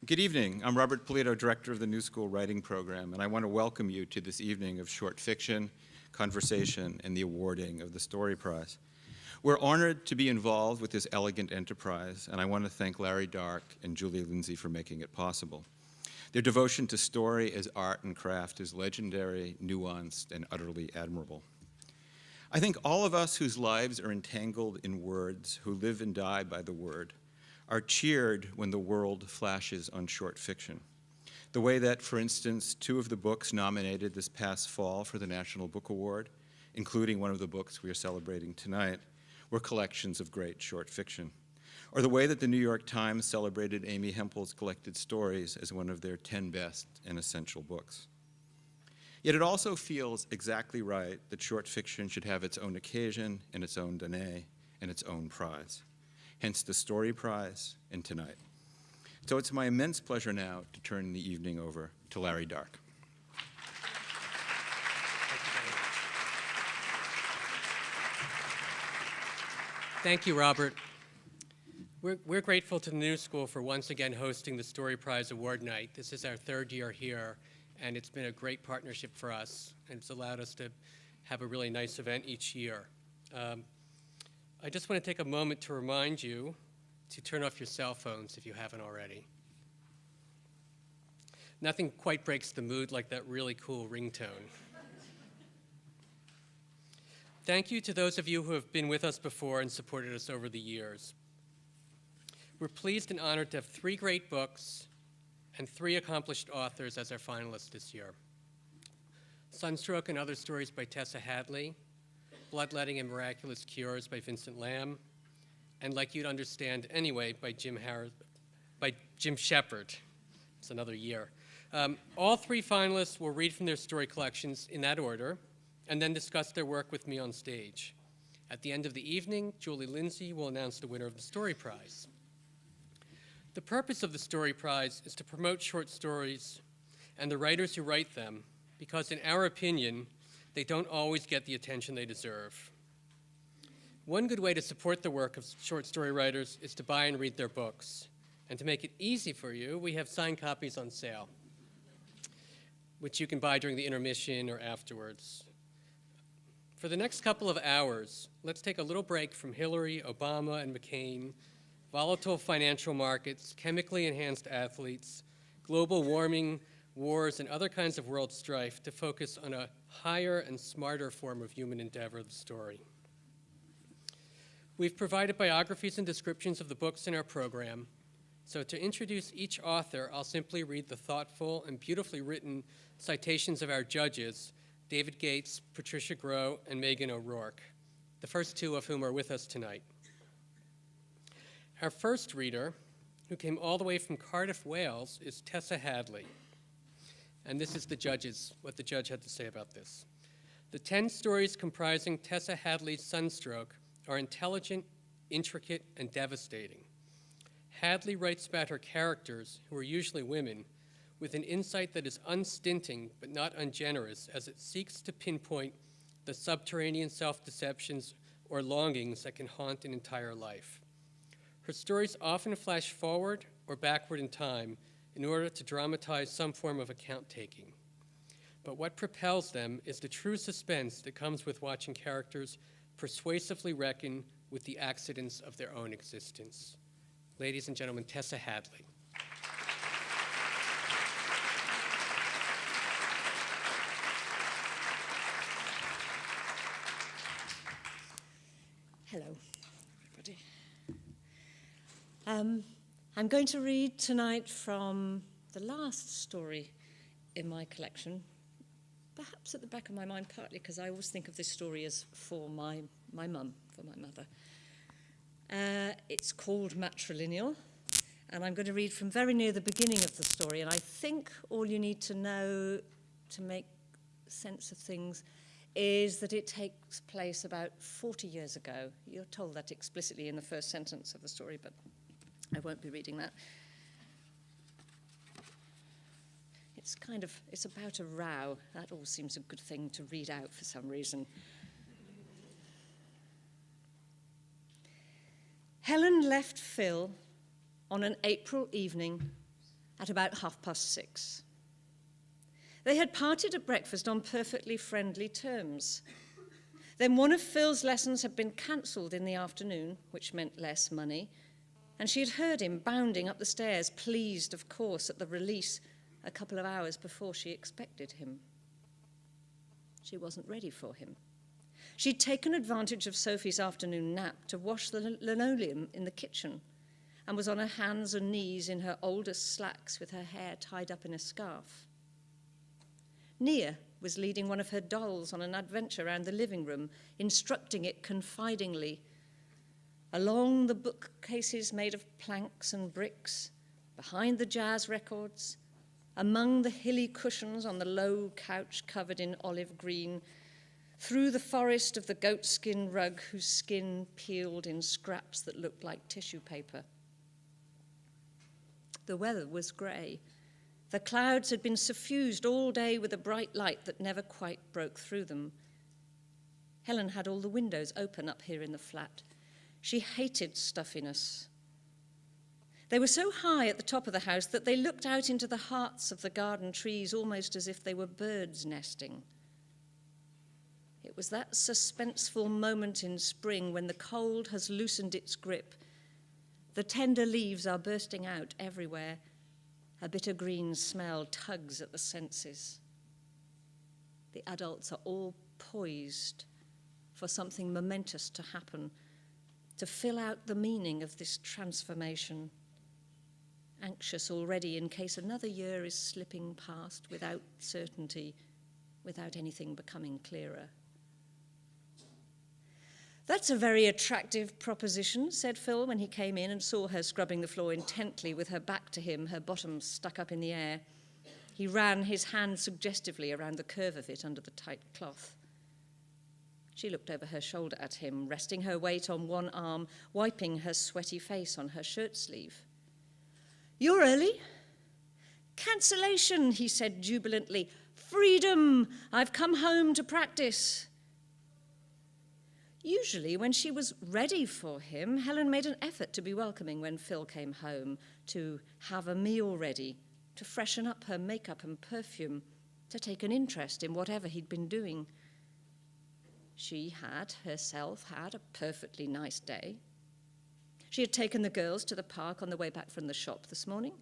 Good evening. I'm Robert Polito, Director of the New School Writing Program, and I want to welcome you to this evening of short fiction, conversation, and the awarding of the Story Prize. We're honored to be involved with this elegant enterprise, and I want to thank Larry Dark and Julia Lindsay for making it possible. Their devotion to story as art and craft is legendary, nuanced, and utterly admirable. I think all of us whose lives are entangled in words, who live and die by the word, are cheered when the world flashes on short fiction. The way that, for instance, two of the books nominated this past fall for the National Book Award, including one of the books we are celebrating tonight, were collections of great short fiction. Or the way that the New York Times celebrated Amy Hempel's collected stories as one of their 10 best and essential books. Yet it also feels exactly right that short fiction should have its own occasion and its own danae and its own prize. Hence the Story Prize and tonight. So it's my immense pleasure now to turn the evening over to Larry Dark. Thank you, Robert. We're grateful to the New School for once again hosting the Story Prize Award Night. This is our third year here, and it's been a great partnership for us, and it's allowed us to have a really nice event each year. I just want to take a moment to remind you to turn off your cell phones if you haven't already. Nothing quite breaks the mood like that really cool ringtone. Thank you to those of you who have been with us before and supported us over the years. We're pleased and honored to have 3 great books and 3 accomplished authors as our finalists this year. Sunstroke and Other Stories by Tessa Hadley, Bloodletting and Miraculous Cures by Vincent Lamb, and Like You'd Understand Anyway by Jim Sheppard. It's another year. All 3 finalists will read from their story collections in that order, and then discuss their work with me on stage. At the end of the evening, Julie Lindsay will announce the winner of the Story Prize. The purpose of the Story Prize is to promote short stories and the writers who write them, because in our opinion, they don't always get the attention they deserve. One good way to support the work of short story writers is to buy and read their books. And to make it easy for you, we have signed copies on sale, which you can buy during the intermission or afterwards. For the next couple of hours, let's take a little break from Hillary, Obama, and McCain, volatile financial markets, chemically enhanced athletes, global warming, wars, and other kinds of world strife to focus on a higher and smarter form of human endeavor, the story. We've provided biographies and descriptions of the books in our program, so to introduce each author, I'll simply read the thoughtful and beautifully written citations of our judges, David Gates, Patricia Groh, and Megan O'Rourke, the first 2 of whom are with us tonight. Our first reader, who came all the way from Cardiff, Wales, is Tessa Hadley. And this is what the judge had to say about this. The 10 stories comprising Tessa Hadley's Sunstroke are intelligent, intricate, and devastating. Hadley writes about her characters, who are usually women, with an insight that is unstinting but not ungenerous as it seeks to pinpoint the subterranean self-deceptions or longings that can haunt an entire life. Her stories often flash forward or backward in time in order to dramatize some form of account-taking. But what propels them is the true suspense that comes with watching characters persuasively reckon with the accidents of their own existence. Ladies and gentlemen, Tessa Hadley. Hello, everybody. I'm going to read tonight from the last story in my collection, perhaps at the back of my mind, partly because I always think of this story as for my mum, for my mother. It's called Matrilineal, and I'm going to read from very near the beginning of the story, and I think all you need to know to make sense of things is that it takes place about 40 years ago. You're told that explicitly in the first sentence of the story, but I won't be reading that. It's about a row. That all seems a good thing to read out for some reason. Helen left Phil on an April evening at about 6:30. They had parted at breakfast on perfectly friendly terms. Then one of Phil's lessons had been cancelled in the afternoon, which meant less money, and she had heard him bounding up the stairs, pleased, of course, at the release a couple of hours before she expected him. She wasn't ready for him. She'd taken advantage of Sophie's afternoon nap to wash the linoleum in the kitchen and was on her hands and knees in her oldest slacks with her hair tied up in a scarf. Nia was leading one of her dolls on an adventure around the living room, instructing it confidingly. Along the bookcases made of planks and bricks, behind the jazz records, among the hilly cushions on the low couch covered in olive green, through the forest of the goatskin rug whose skin peeled in scraps that looked like tissue paper. The weather was grey. The clouds had been suffused all day with a bright light that never quite broke through them. Helen had all the windows open up here in the flat. She hated stuffiness. They were so high at the top of the house that they looked out into the hearts of the garden trees almost as if they were birds nesting. It was that suspenseful moment in spring when the cold has loosened its grip. The tender leaves are bursting out everywhere. A bitter green smell tugs at the senses. The adults are all poised for something momentous to happen, to fill out the meaning of this transformation, anxious already in case another year is slipping past without certainty, without anything becoming clearer. "That's a very attractive proposition," said Phil when he came in and saw her scrubbing the floor intently with her back to him, her bottom stuck up in the air. He ran his hand suggestively around the curve of it under the tight cloth. She looked over her shoulder at him, resting her weight on one arm, wiping her sweaty face on her shirt sleeve. "You're early." "Cancellation," he said jubilantly. "Freedom! I've come home to practice." Usually, when she was ready for him, Helen made an effort to be welcoming when Phil came home, to have a meal ready, to freshen up her makeup and perfume, to take an interest in whatever he'd been doing. She had herself had a perfectly nice day. She had taken the girls to the park on the way back from the shop this morning.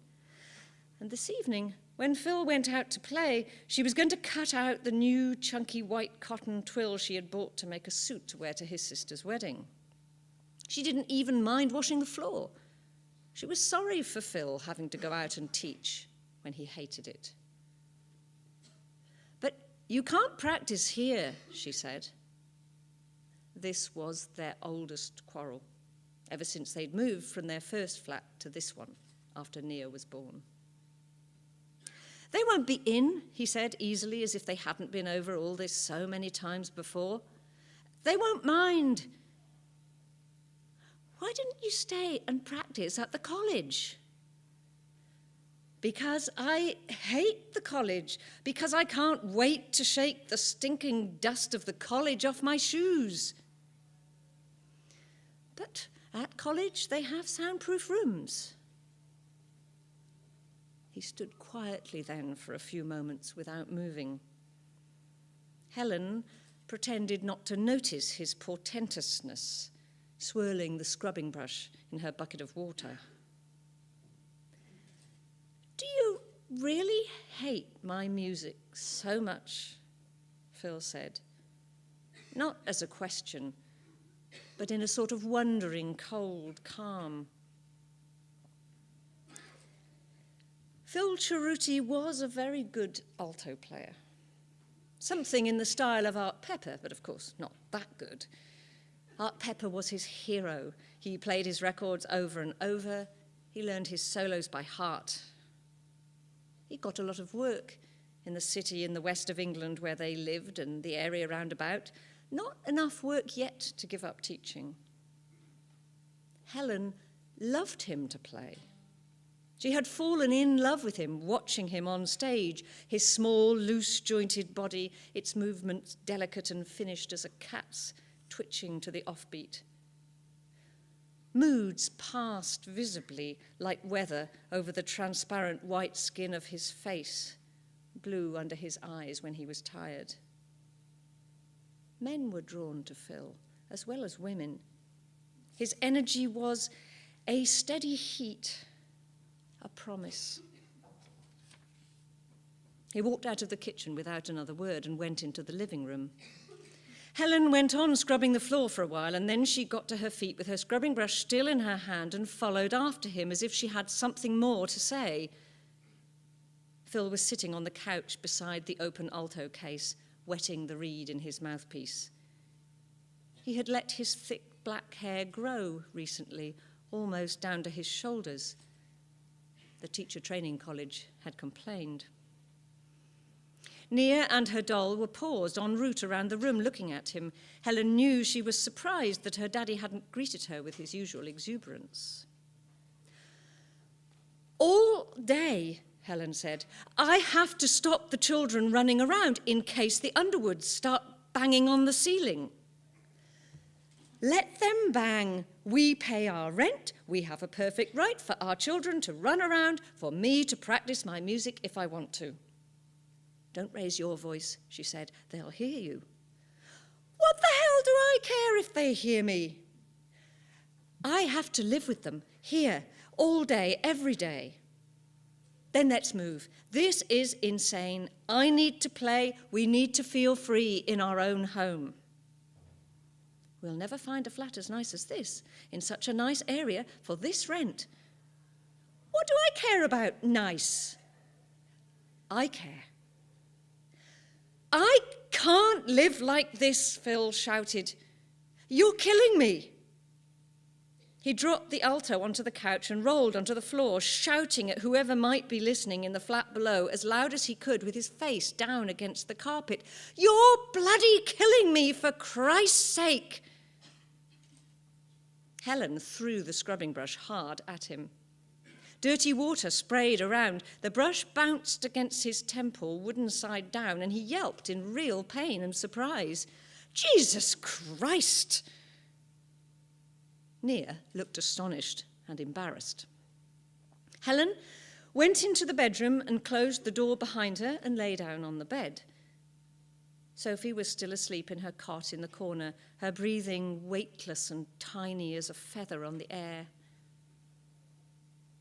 And this evening, when Phil went out to play, she was going to cut out the new chunky white cotton twill she had bought to make a suit to wear to his sister's wedding. She didn't even mind washing the floor. She was sorry for Phil having to go out and teach when he hated it. "But you can't practice here," she said. This was their oldest quarrel, ever since they'd moved from their first flat to this one after Nia was born. "They won't be in," he said easily, as if they hadn't been over all this so many times before. "They won't mind." "Why didn't you stay and practice at the college?" "Because I hate the college, because I can't wait to shake the stinking dust of the college off my shoes." "But at college they have soundproof rooms." He stood quietly then for a few moments without moving. Helen pretended not to notice his portentousness, swirling the scrubbing brush in her bucket of water. "Do you really hate my music so much?" Phil said. Not as a question, but in a sort of wondering, cold calm. Phil Cerruti was a very good alto player. Something in the style of Art Pepper, but of course not that good. Art Pepper was his hero. He played his records over and over. He learned his solos by heart. He got a lot of work in the city in the west of England where they lived and the area round about. Not enough work yet to give up teaching. Helen loved him to play. She had fallen in love with him, watching him on stage, his small, loose-jointed body, its movements delicate and finished as a cat's, twitching to the offbeat. Moods passed visibly like weather over the transparent white skin of his face, blue under his eyes when he was tired. Men were drawn to Phil, as well as women. His energy was a steady heat, a promise. He walked out of the kitchen without another word and went into the living room. Helen went on scrubbing the floor for a while, and then she got to her feet with her scrubbing brush still in her hand and followed after him as if she had something more to say. Phil was sitting on the couch beside the open alto case, wetting the reed in his mouthpiece. He had let his thick black hair grow recently, almost down to his shoulders. The teacher training college had complained. Nia and her doll were paused en route around the room looking at him. Helen knew she was surprised that her daddy hadn't greeted her with his usual exuberance. "All day," Helen said, "I have to stop the children running around in case the Underwoods start banging on the ceiling." "Let them bang. We pay our rent. We have a perfect right for our children to run around, for me to practice my music if I want to." "Don't raise your voice," she said. "They'll hear you." "What the hell do I care if they hear me?" "I have to live with them, here, all day, every day." "Then let's move. This is insane. I need to play. We need to feel free in our own home." "We'll never find a flat as nice as this, in such a nice area, for this rent." "What do I care about nice?" "I care." "I can't live like this," Phil shouted. "You're killing me." He dropped the alto onto the couch and rolled onto the floor, shouting at whoever might be listening in the flat below as loud as he could with his face down against the carpet. "You're bloody killing me, for Christ's sake!" Helen threw the scrubbing brush hard at him. Dirty water sprayed around. The brush bounced against his temple, wooden side down, and he yelped in real pain and surprise. "Jesus Christ!" Nia looked astonished and embarrassed. Helen went into the bedroom and closed the door behind her and lay down on the bed. Sophie was still asleep in her cot in the corner, her breathing weightless and tiny as a feather on the air.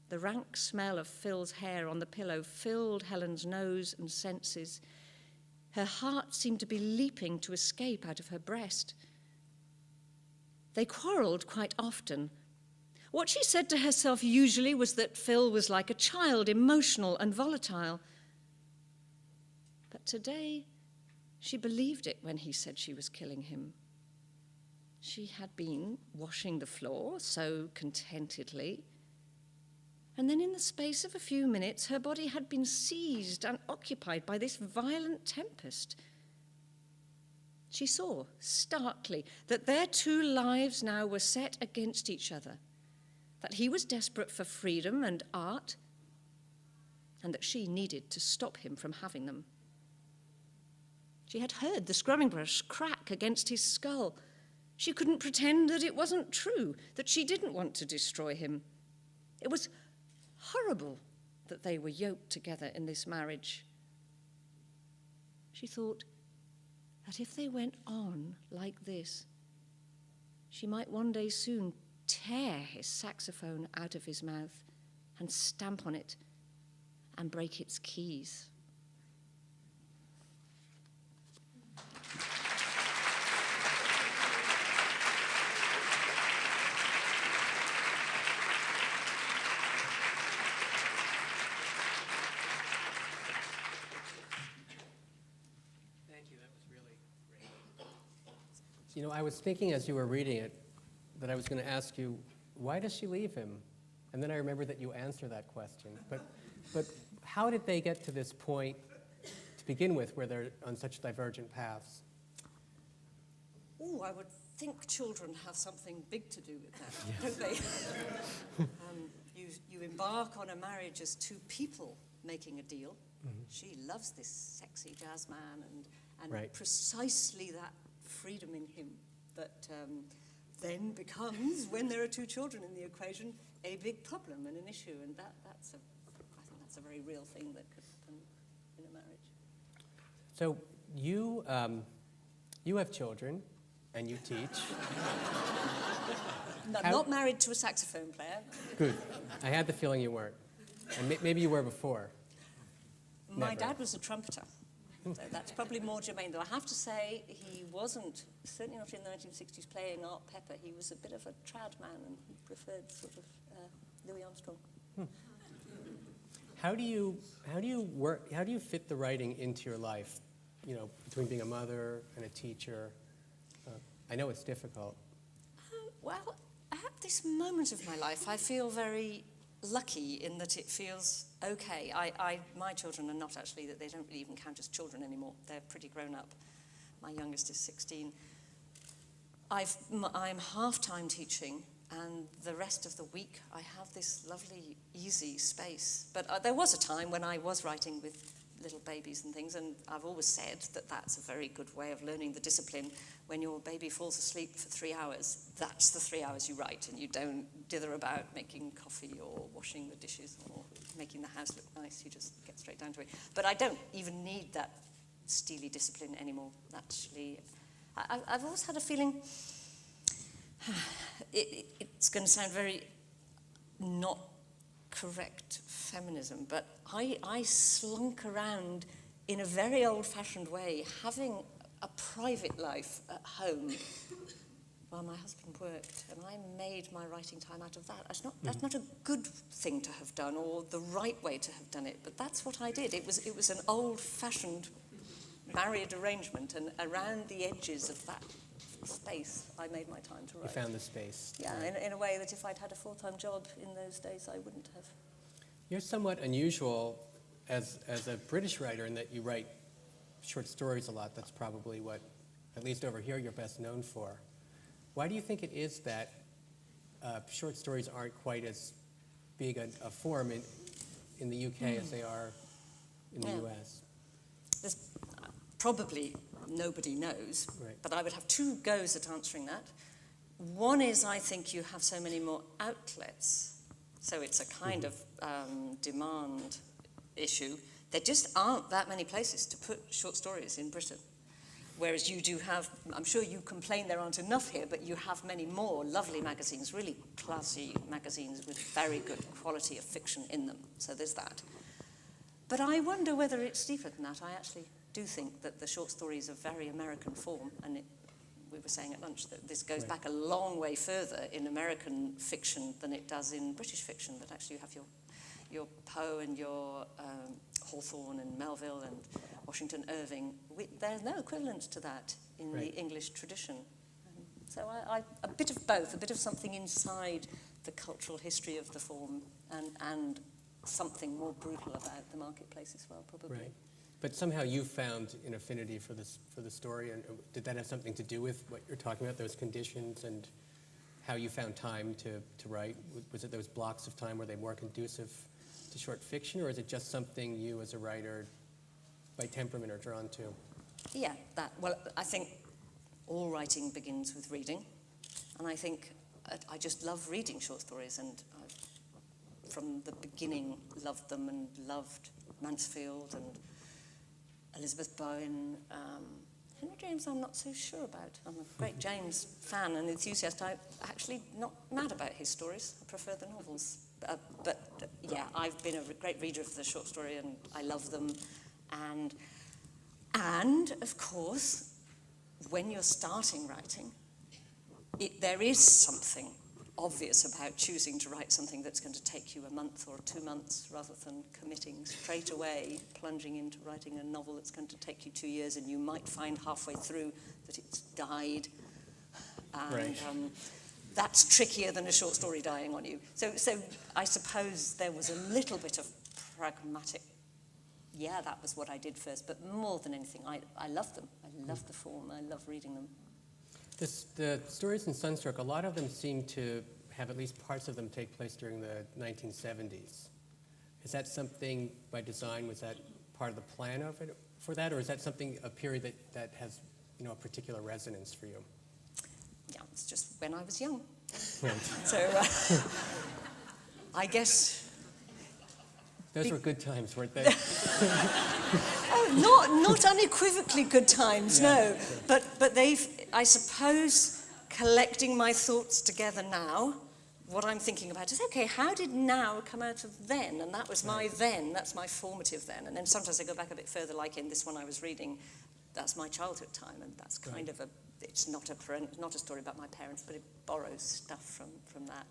The rank smell of Phil's hair on the pillow filled Helen's nose and senses. Her heart seemed to be leaping to escape out of her breast. They quarrelled quite often. What she said to herself usually was that Phil was like a child, emotional and volatile. But today, she believed it when he said she was killing him. She had been washing the floor so contentedly. And then in the space of a few minutes, her body had been seized and occupied by this violent tempest. She saw, starkly, that their two lives now were set against each other, that he was desperate for freedom and art, and that she needed to stop him from having them. She had heard the scrubbing brush crack against his skull. She couldn't pretend that it wasn't true, that she didn't want to destroy him. It was horrible that they were yoked together in this marriage. She thought that if they went on like this, she might one day soon tear his saxophone out of his mouth and stamp on it and break its keys. You know, I was thinking as you were reading it that I was going to ask you, why does she leave him? And then I remembered that you answered that question. But how did they get to this point to begin with where they're on such divergent paths? Oh, I would think children have something big to do with that, don't they? You embark on a marriage as two people making a deal. Mm-hmm. She loves this sexy jazz man and right. Precisely that freedom in him that then becomes, when there are two children in the equation, a big problem and an issue, and I think that's a very real thing that could happen in a marriage. So you have children, and you teach. Not married to a saxophone player. Good. I had the feeling you weren't. And maybe you were before. My Never. dad was a trumpeter. So that's probably more germane, though I have to say he wasn't, certainly not in the 1960s, playing Art Pepper. He was a bit of a trad man, and he preferred sort of Louis Armstrong. How do you fit the writing into your life? You know, between being a mother and a teacher. I know it's difficult. Well, at this moment of my life, I feel very lucky in that it feels okay. My children are not actually, they don't really even count as children anymore. They're pretty grown up. My youngest is 16. I'm half-time teaching, and the rest of the week I have this lovely, easy space. But there was a time when I was writing with little babies and things, and I've always said that that's a very good way of learning the discipline. When your baby falls asleep for 3 hours, that's the 3 hours you write, and you don't dither about making coffee or washing the dishes or making the house look nice. You just get straight down to it. But I don't even need that steely discipline anymore, actually. I've always had a feeling, it's going to sound very not correct feminism, but I slunk around in a very old-fashioned way, having a private life at home while my husband worked, and I made my writing time out of that. That's not a good thing to have done, or the right way to have done it, but that's what I did. It was an old-fashioned married arrangement, and around the edges of that space, I made my time to write. You found the space. Yeah, in a way that if I'd had a full-time job in those days, I wouldn't have. You're somewhat unusual as a British writer in that you write short stories a lot. That's probably what, at least over here, you're best known for. Why do you think it is that short stories aren't quite as big a form in the UK as they are in the US? There's probably nobody knows, Right. but I would have two goes at answering that. One is I think you have so many more outlets, so it's a kind of demand issue. There just aren't that many places to put short stories in Britain. Whereas you do have, I'm sure you complain there aren't enough here, but you have many more lovely magazines, really classy magazines with very good quality of fiction in them. So there's that. But I wonder whether it's deeper than that. I actually do think that the short story is a very American form, and we were saying at lunch that this goes back a long way further in American fiction than it does in British fiction, that actually you have your Poe and your Hawthorne and Melville and Washington Irving. There's no equivalent to that in the English tradition. So a bit of both, a bit of something inside the cultural history of the form and something more brutal about the marketplace as well, probably. Right. But somehow you found an affinity for the story, and did that have something to do with what you're talking about, those conditions, and how you found time to write? Was it those blocks of time where they more conducive to short fiction, or is it just something you as a writer by temperament are drawn to? Yeah, that. Well, I think all writing begins with reading, and I think I just love reading short stories, and I've, from the beginning, loved them and loved Mansfield and Elizabeth Bowen. Henry James I'm not so sure about. I'm a great James fan and enthusiast. I'm actually not mad about his stories. I prefer the novels. But yeah, I've been a great reader of the short story, and I love them. And of course, when you're starting writing, there is something obvious about choosing to write something that's going to take you a month or 2 months rather than committing straight away, plunging into writing a novel that's going to take you 2 years, and you might find halfway through that it's died. And that's trickier than a short story dying on you. So I suppose there was a little bit of pragmatic, yeah, that was what I did first, but more than anything, I love them. I love the form. I love reading them. The stories in Sunstroke, a lot of them seem to have at least parts of them take place during the 1970s. Is that something by design? Was that part of the plan of it for that, or is that something, a period that has, a particular resonance for you? yeah, it's just when I was young. Right. So I guess... Those were good times, weren't they? Oh, not unequivocally good times, Yeah. no. But they've, I suppose, collecting my thoughts together now, what I'm thinking about is, okay, how did now come out of then? And that was my then, that's my formative then. And then sometimes I go back a bit further, like in this one I was reading, that's my childhood time, and that's kind of it's not a story about my parents, but it borrows stuff from that.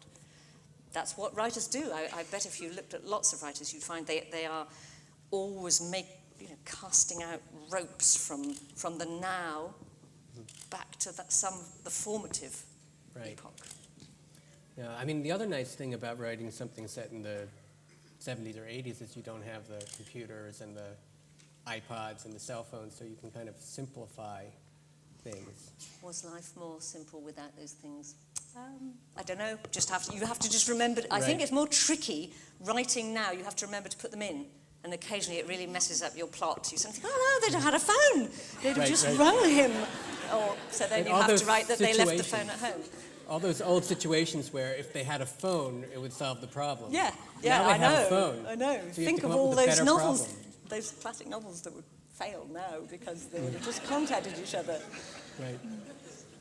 That's what writers do. I bet if you looked at lots of writers, you'd find they are always casting out ropes from the now back to the formative epoch. Yeah, I mean, the other nice thing about writing something set in the 70s or 80s is you don't have the computers and the iPods and the cell phones, so you can kind of simplify things. Was life more simple without those things? I don't know. You have to just remember. I think it's more tricky writing now. You have to remember to put them in, and occasionally it really messes up your plot. You suddenly think, oh no, they'd have had a phone. They'd have just rung him. So then you have to write that they left the phone at home. All those old situations where if they had a phone, it would solve the problem. Yeah, now they have a phone. I know. So think of all those novels, those classic novels that would fail now because they would have just contacted each other. Right.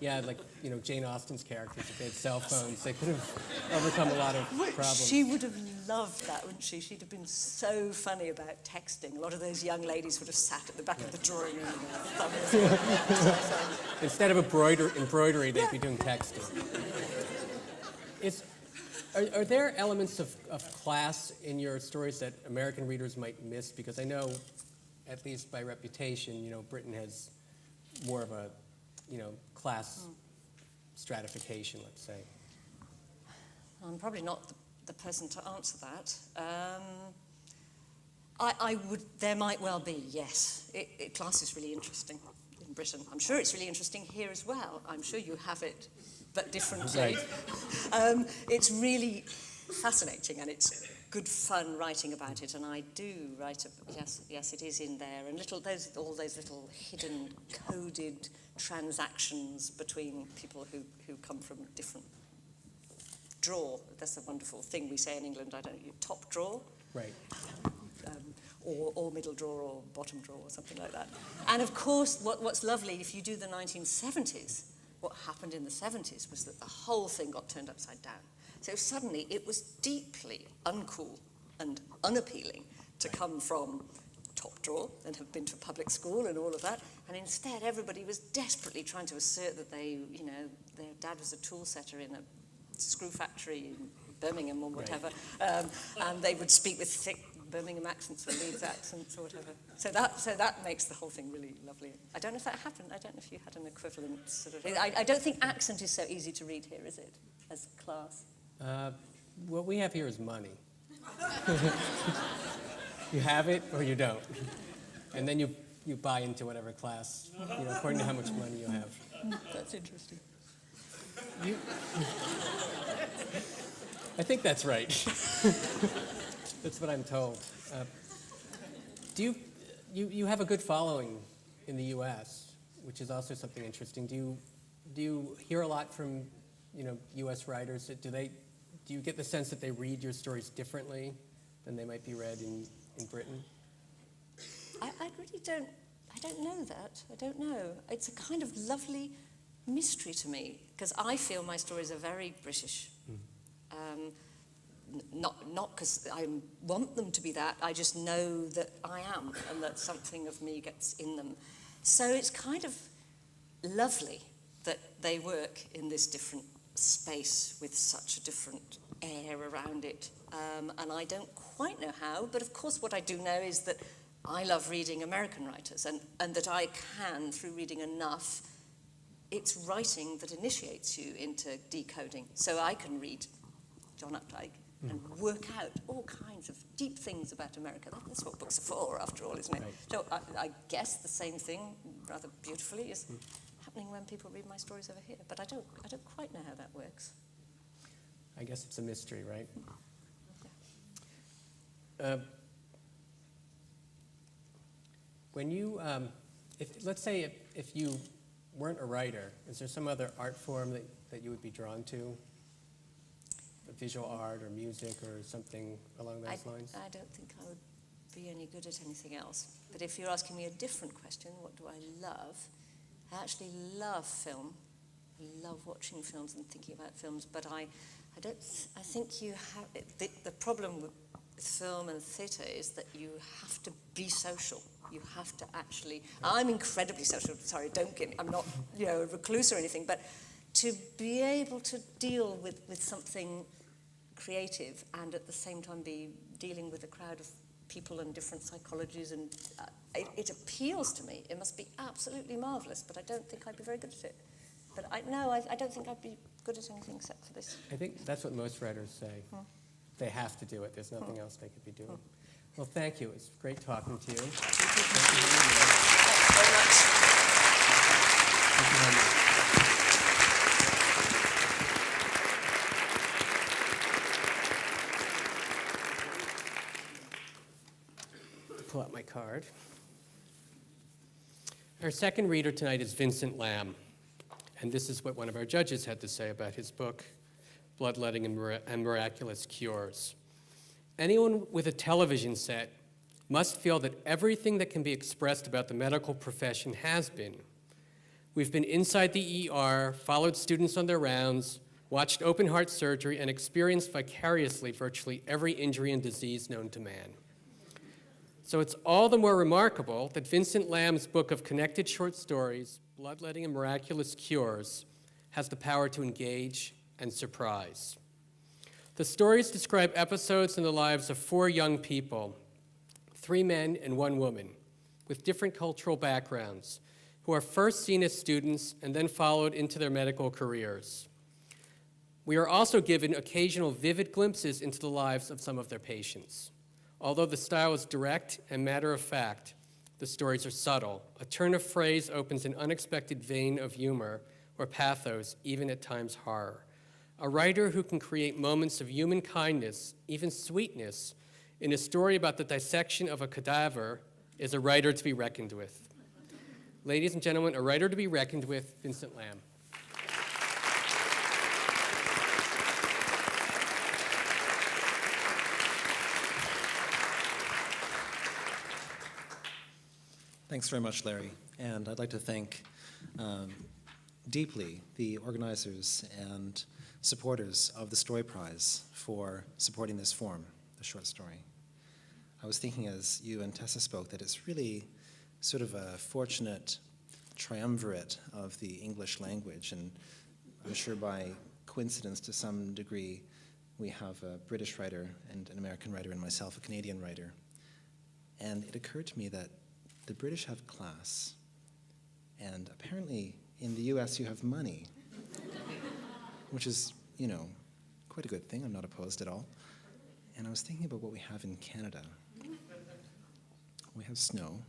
Yeah, like, Jane Austen's characters, if they had cell phones, they could have overcome a lot of problems. She would have loved that, wouldn't she? She'd have been so funny about texting. A lot of those young ladies would have sat at the back of the drawing room. Instead of embroidery, they'd be doing texting. Are there elements of class in your stories that American readers might miss? Because I know, at least by reputation, Britain has more of a class stratification, let's say. I'm probably not the person to answer that. There might well be, yes. Class is really interesting in Britain. I'm sure it's really interesting here as well. I'm sure you have it, but differently. Right. It's really fascinating, and it's good fun writing about it, and I do write, yes, it is in there, and all those little hidden, coded transactions between people who come from different drawer. That's a wonderful thing we say in England, top drawer. Right. Or middle drawer or bottom drawer or something like that. And of course, what's lovely, if you do the 1970s, what happened in the 70s was that the whole thing got turned upside down. So suddenly it was deeply uncool and unappealing to come from top drawer and have been to public school and all of that, and instead everybody was desperately trying to assert that their dad was a tool setter in a screw factory in Birmingham or whatever, and they would speak with thick Birmingham accents or Leeds accents or whatever. So that makes the whole thing really lovely. I don't know if that happened. I don't know if you had an equivalent sort of. I don't think accent is so easy to read here, is it, as class? What we have here is money. You have it or you don't. And then you buy into whatever class, according to how much money you have. That's interesting. I think that's right. That's what I'm told. You have a good following in the U.S., which is also something interesting. Do you hear a lot from U.S. writers? Do you get the sense that they read your stories differently than they might be read in Britain? I really don't. I don't know that. I don't know. It's a kind of lovely mystery to me because I feel my stories are very British. Not because I want them to be that. I just know that I am, and that something of me gets in them. So it's kind of lovely that they work in this different space with such a different air around it. And I don't quite know how, but of course what I do know is that I love reading American writers, and that I can, through reading enough, it's writing that initiates you into decoding. So I can read John Updike and work out all kinds of deep things about America. That's what books are for, after all, isn't it? Right. So I guess the same thing, rather beautifully, is happening when people read my stories over here. But I don't quite know how that works. I guess it's a mystery, right? When you, let's say if you weren't a writer, is there some other art form that you would be drawn to? Visual art or music or something along those lines? I don't think I would be any good at anything else. But if you're asking me a different question, what do I love? I actually love film. I love watching films and thinking about films, but I think you have, the problem with film and theatre is that you have to be social. You have to actually, I'm incredibly social, sorry, don't get me, I'm not, a recluse or anything, but to be able to deal with something creative and at the same time be dealing with a crowd of people and different psychologies, and it appeals to me. It must be absolutely marvellous, but I don't think I'd be very good at it. But I don't think I'd be good at anything except for this. I think that's what most writers say. They have to do it. There's nothing else they could be doing. Well, thank you. It was great talking to you. Thank you very much. Thank you very much. Pull out my card. Our second reader tonight is Vincent Lamb, and this is what one of our judges had to say about his book, Bloodletting and Miraculous Cures. Anyone with a television set must feel that everything that can be expressed about the medical profession has been. We've been inside the ER, followed students on their rounds, watched open heart surgery, and experienced vicariously virtually every injury and disease known to man. So it's all the more remarkable that Vincent Lamb's book of connected short stories, Bloodletting and Miraculous Cures, has the power to engage and surprise. The stories describe episodes in the lives of 4 young people, 3 men and 1 woman, with different cultural backgrounds, who are first seen as students and then followed into their medical careers. We are also given occasional vivid glimpses into the lives of some of their patients. Although the style is direct and matter-of-fact, the stories are subtle. A turn of phrase opens an unexpected vein of humor or pathos, even at times horror. A writer who can create moments of human kindness, even sweetness, in a story about the dissection of a cadaver is a writer to be reckoned with. Ladies and gentlemen, a writer to be reckoned with, Vincent Lamb. Thanks very much, Larry. And I'd like to thank deeply the organizers and supporters of the Story Prize for supporting this form, the short story. I was thinking as you and Tessa spoke that it's really sort of a fortunate triumvirate of the English language, and I'm sure by coincidence to some degree we have a British writer and an American writer and myself, a Canadian writer. And it occurred to me that the British have class, and apparently in the US you have money, which is, quite a good thing. I'm not opposed at all. And I was thinking about what we have in Canada. We have snow.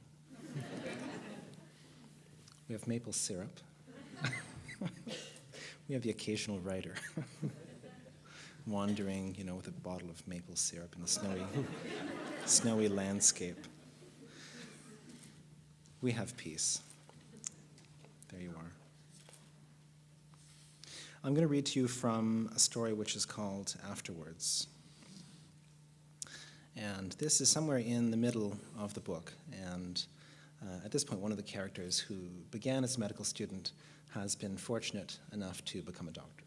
We have maple syrup. We have the occasional writer wandering, with a bottle of maple syrup in the snowy landscape. We have peace. There you are. I'm going to read to you from a story which is called Afterwards. And this is somewhere in the middle of the book. And at this point, one of the characters who began as a medical student has been fortunate enough to become a doctor.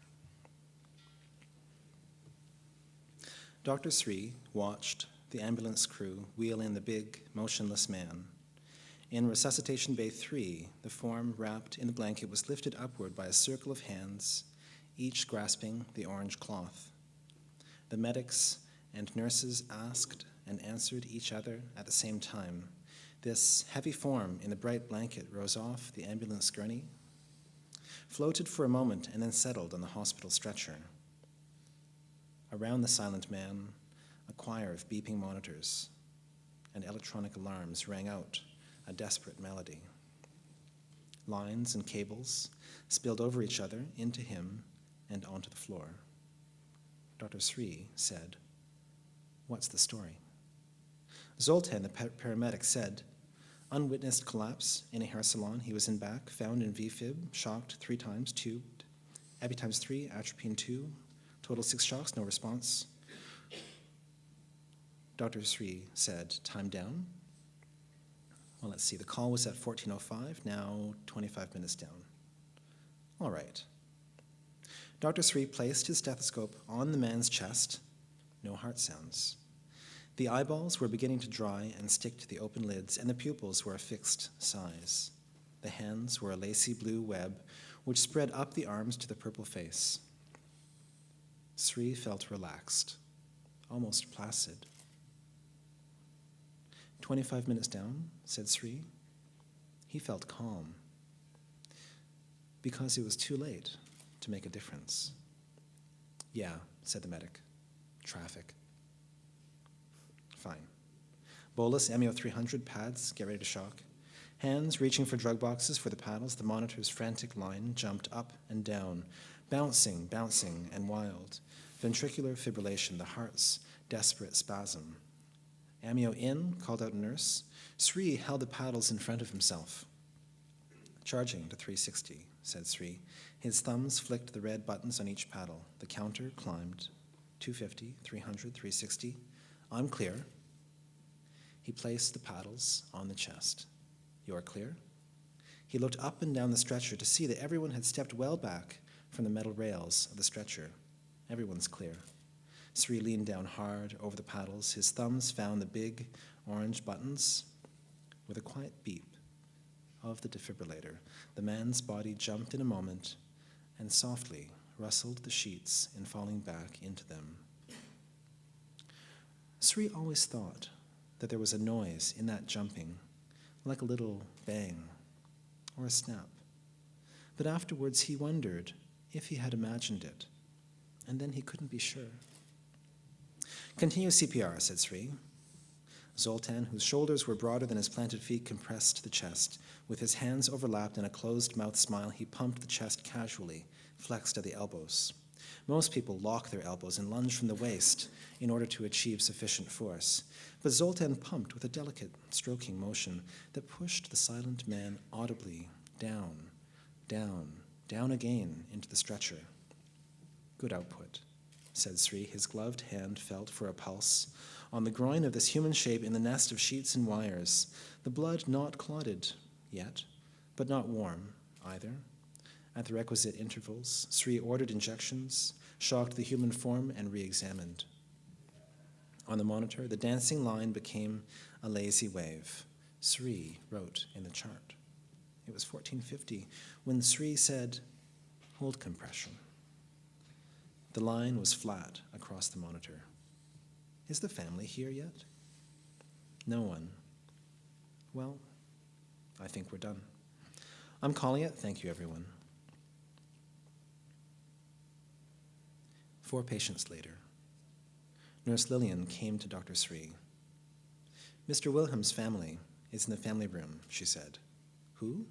Dr. Sri watched the ambulance crew wheel in the big, motionless man. In Resuscitation Bay 3, the form wrapped in the blanket was lifted upward by a circle of hands, each grasping the orange cloth. The medics and nurses asked and answered each other at the same time. This heavy form in the bright blanket rose off the ambulance gurney, floated for a moment, and then settled on the hospital stretcher. Around the silent man, a choir of beeping monitors and electronic alarms rang out a desperate melody. Lines and cables spilled over each other into him and onto the floor. Dr. Sri said, "What's the story?" Zoltan, the paramedic, said, Unwitnessed collapse in a hair salon. He was in back, found in VFib, shocked 3 times, tubed. Epi times 3, atropine 2. Total 6 shocks, no response. Dr. Sri said, time down. Well, let's see, the call was at 14:05, now 25 minutes down. All right. Dr. Sri placed his stethoscope on the man's chest. No heart sounds. The eyeballs were beginning to dry and stick to the open lids, and the pupils were a fixed size. The hands were a lacy blue web, which spread up the arms to the purple face. Sri felt relaxed, almost placid. 25 minutes down, said Sri. He felt calm, because it was too late to make a difference. Yeah, said the medic. Traffic. Fine. Bolus, MEO 300, pads, get ready to shock. Hands reaching for drug boxes for the paddles, the monitor's frantic line jumped up and down, bouncing, and wild. Ventricular fibrillation, the heart's desperate spasm. MEO in, called out a nurse. Sri held the paddles in front of himself. Charging to 360, said Sri. His thumbs flicked the red buttons on each paddle. The counter climbed. 250, 300, 360. I'm clear. He placed the paddles on the chest. You're clear? He looked up and down the stretcher to see that everyone had stepped well back from the metal rails of the stretcher. Everyone's clear. Sri leaned down hard over the paddles. His thumbs found the big orange buttons. With a quiet beep of the defibrillator, the man's body jumped in a moment and softly rustled the sheets in falling back into them. Sri always thought that there was a noise in that jumping, like a little bang or a snap. But afterwards he wondered if he had imagined it, and then he couldn't be sure. Continue CPR, said Sri. Zoltan, whose shoulders were broader than his planted feet, compressed the chest. With his hands overlapped in a closed-mouth smile, he pumped the chest casually, flexed at the elbows. Most people lock their elbows and lunge from the waist in order to achieve sufficient force. But Zoltan pumped with a delicate, stroking motion that pushed the silent man audibly down, down, down again into the stretcher. Good output, said Sri. His gloved hand felt for a pulse on the groin of this human shape in the nest of sheets and wires, the blood not clotted yet, but not warm either. At the requisite intervals, Sri ordered injections, shocked the human form, and re-examined. On the monitor, the dancing line became a lazy wave. Sri wrote in the chart. It was 1450 when Sri said, hold compression. The line was flat across the monitor. Is the family here yet? No one. Well, I think we're done. I'm calling it. Thank you, everyone. 4 patients later, Nurse Lillian came to Dr. Sri. Mr. Wilhelm's family is in the family room, she said. Who?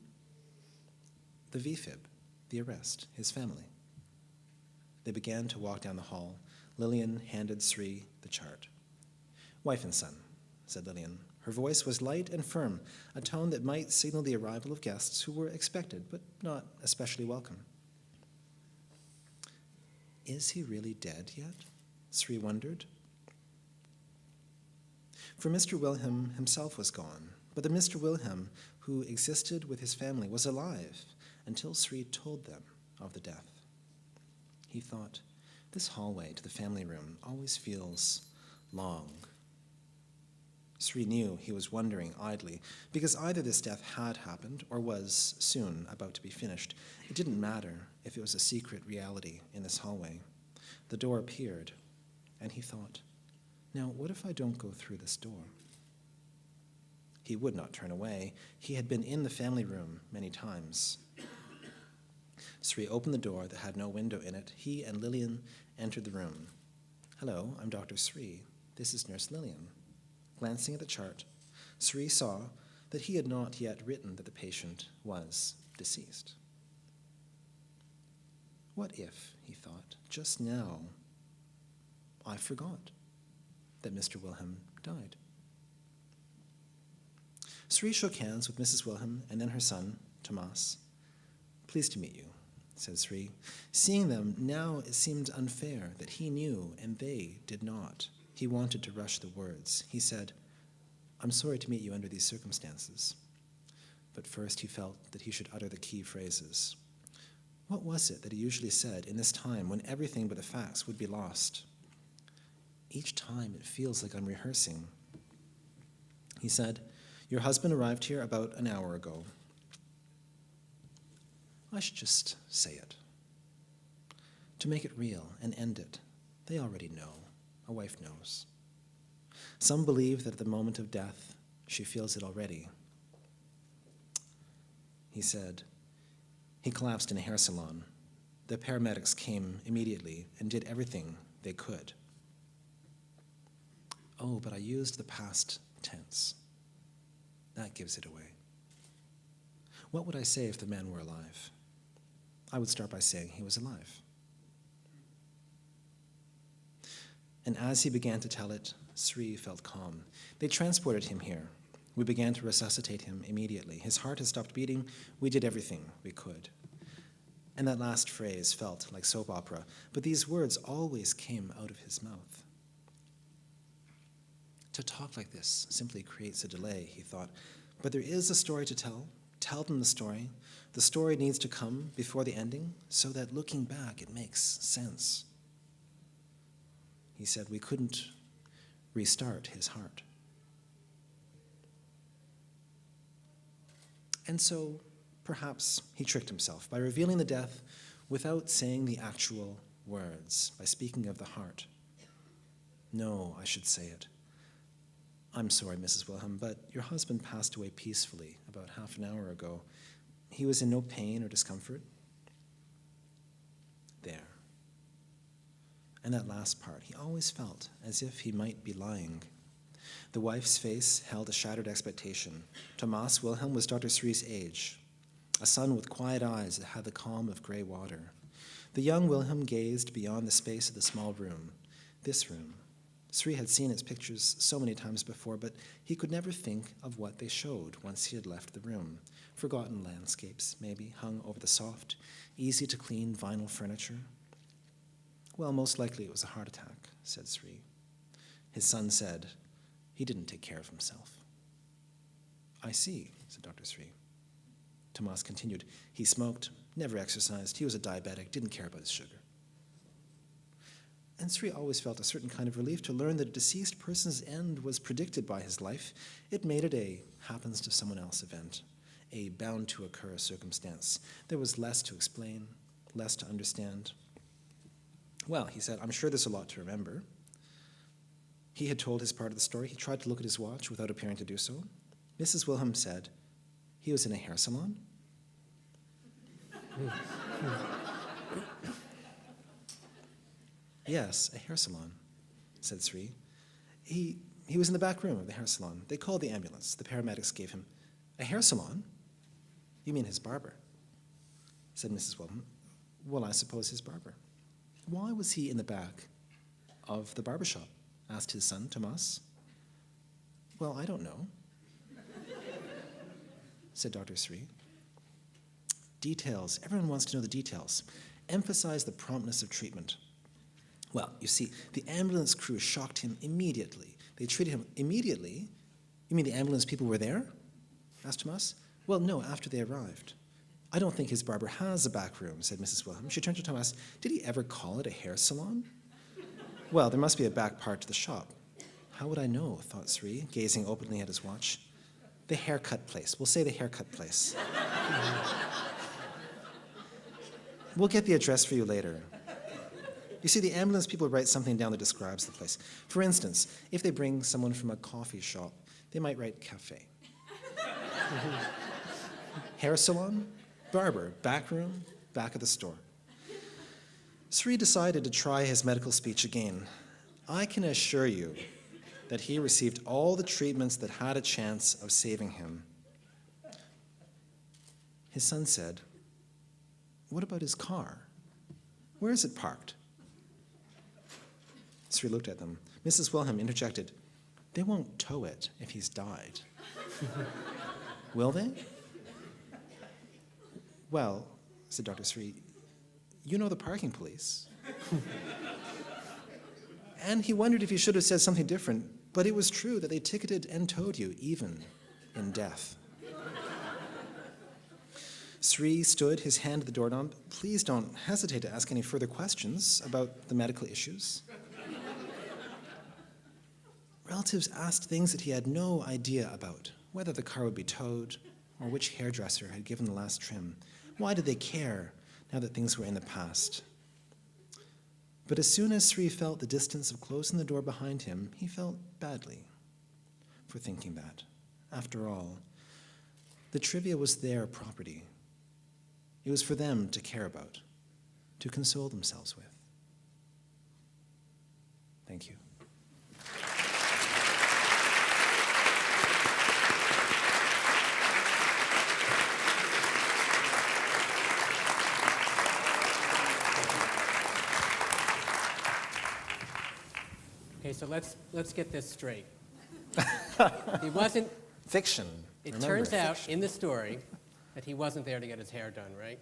The VFib, the arrest, his family. They began to walk down the hall. Lillian handed Sri the chart. Wife and son, said Lillian. Her voice was light and firm, a tone that might signal the arrival of guests who were expected, but not especially welcome. Is he really dead yet? Sri wondered. For Mr. Wilhelm himself was gone, but the Mr. Wilhelm who existed with his family was alive until Sri told them of the death. He thought, this hallway to the family room always feels long. Sri knew he was wondering idly, because either this death had happened or was soon about to be finished. It didn't matter if it was a secret reality in this hallway. The door appeared, and he thought, now what if I don't go through this door? He would not turn away. He had been in the family room many times. Sri opened the door that had no window in it. He and Lillian entered the room. Hello, I'm Dr. Sri. This is Nurse Lillian. Glancing at the chart, Sri saw that he had not yet written that the patient was deceased. What if, he thought, just now I forgot that Mr. Wilhelm died? Sri shook hands with Mrs. Wilhelm and then her son, Tomas. "Pleased to meet you," said Sri. Seeing them, now it seemed unfair that he knew and they did not. He wanted to rush the words. He said, "I'm sorry to meet you under these circumstances." But first he felt that he should utter the key phrases. What was it that he usually said in this time when everything but the facts would be lost? Each time it feels like I'm rehearsing. He said, "Your husband arrived here about an hour ago." I should just say it. To make it real and end it. They already know. A wife knows. Some believe that at the moment of death, she feels it already. He said, he collapsed in a hair salon. The paramedics came immediately and did everything they could. Oh, but I used the past tense. That gives it away. What would I say if the man were alive? I would start by saying he was alive. And as he began to tell it, Sri felt calm. They transported him here. We began to resuscitate him immediately. His heart had stopped beating. We did everything we could. And that last phrase felt like soap opera, but these words always came out of his mouth. To talk like this simply creates a delay, he thought. But there is a story to tell. Tell them the story. The story needs to come before the ending so that looking back it makes sense. He said we couldn't restart his heart. And so perhaps he tricked himself by revealing the death without saying the actual words, by speaking of the heart. No, I should say it. I'm sorry, Mrs. Wilhelm, but your husband passed away peacefully about half an hour ago. He was in no pain or discomfort. There. And that last part, he always felt as if he might be lying. The wife's face held a shattered expectation. Tomas Wilhelm was Dr. Sri's age, a son with quiet eyes that had the calm of gray water. The young Wilhelm gazed beyond the space of the small room, this room. Sri had seen its pictures so many times before, but he could never think of what they showed once he had left the room. Forgotten landscapes, maybe, hung over the soft, easy-to-clean vinyl furniture. Well, most likely it was a heart attack, said Sri. His son said, he didn't take care of himself. I see, said Dr. Sri. Tomas continued, he smoked, never exercised, he was a diabetic, didn't care about his sugar. And Sri always felt a certain kind of relief to learn that a deceased person's end was predicted by his life. It made it a happens to someone else event, a bound-to-occur circumstance. There was less to explain, less to understand. Well, he said, I'm sure there's a lot to remember. He had told his part of the story. He tried to look at his watch without appearing to do so. Mrs. Wilhelm said, he was in a hair salon? Yes, a hair salon, said Sri. He was in the back room of the hair salon. They called the ambulance. The paramedics gave him a hair salon? You mean his barber? Said Mrs. Wilhelm. Well, I suppose his barber. Why was he in the back of the barber shop? Asked his son, Tomas. Well, I don't know, said Dr. Sri. Details. Everyone wants to know the details. Emphasize the promptness of treatment. Well, you see, the ambulance crew shocked him immediately. They treated him immediately. You mean the ambulance people were there? Asked Tomas. Well, no, after they arrived. I don't think his barber has a back room, said Mrs. Wilhelm. She turned to Tomas. Did he ever call it a hair salon? Well, there must be a back part to the shop. How would I know, thought Sri, gazing openly at his watch. The haircut place. We'll say the haircut place. We'll get the address for you later. You see, the ambulance people write something down that describes the place. For instance, if they bring someone from a coffee shop, they might write cafe. Hair salon, barber, back room, back of the store. Sri decided to try his medical speech again. I can assure you that he received all the treatments that had a chance of saving him. His son said, what about his car? Where is it parked? Sri looked at them. Mrs. Wilhelm interjected, they won't tow it if he's died. Will they? Well, said Dr. Sri, you know the parking police. And he wondered if he should have said something different, but it was true that they ticketed and towed you, even in death. Sri stood, his hand at the doorknob. Please don't hesitate to ask any further questions about the medical issues. Relatives asked things that he had no idea about, whether the car would be towed or which hairdresser had given the last trim. Why did they care now that things were in the past? But as soon as Sri felt the distance of closing the door behind him, he felt badly for thinking that. After all, the trivia was their property. It was for them to care about, to console themselves with. Thank you. Okay, so let's get this straight. He wasn't. Fiction. It Remember, turns out fiction. in the story that he wasn't there to get his hair done, right?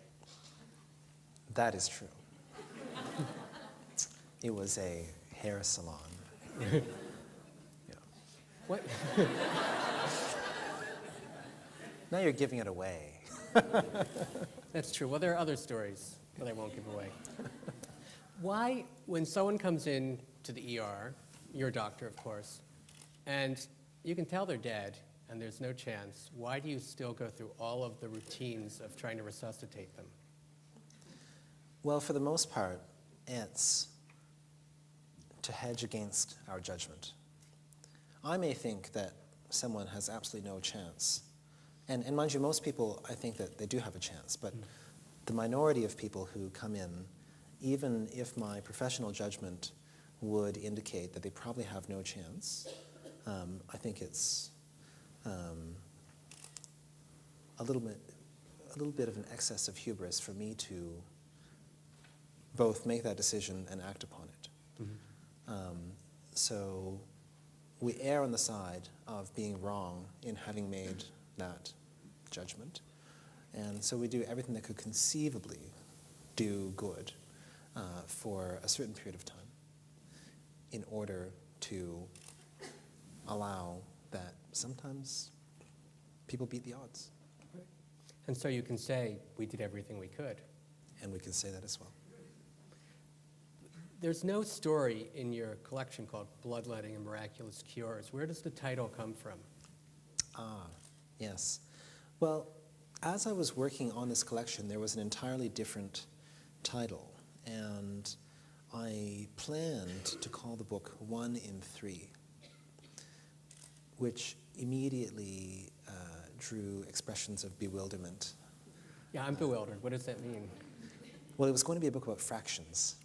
That is true. It was a hair salon. Yeah. What? Now you're giving it away. That's true. Well, there are other stories that I won't give away. Why, when someone comes in to the ER, your doctor, of course, and you can tell they're dead and there's no chance, why do you still go through all of the routines of trying to resuscitate them? Well, for the most part, it's to hedge against our judgment. I may think that someone has absolutely no chance. And mind you, most people, I think that they do have a chance. But the minority of people who come in, even if my professional judgment would indicate that they probably have no chance, I think it's a little bit of an excess of hubris for me to both make that decision and act upon it. So we err on the side of being wrong in having made that judgment. And so we do everything that could conceivably do good for a certain period of time in order to allow that sometimes people beat the odds. And so you can say, we did everything we could. And we can say that as well. There's no story in your collection called Bloodletting and Miraculous Cures. Where does the title come from? Yes. Well, as I was working on this collection, there was an entirely different title, and I planned to call the book 1 in 3, which immediately drew expressions of bewilderment. Yeah, I'm bewildered. What does that mean? Well, it was going to be a book about fractions.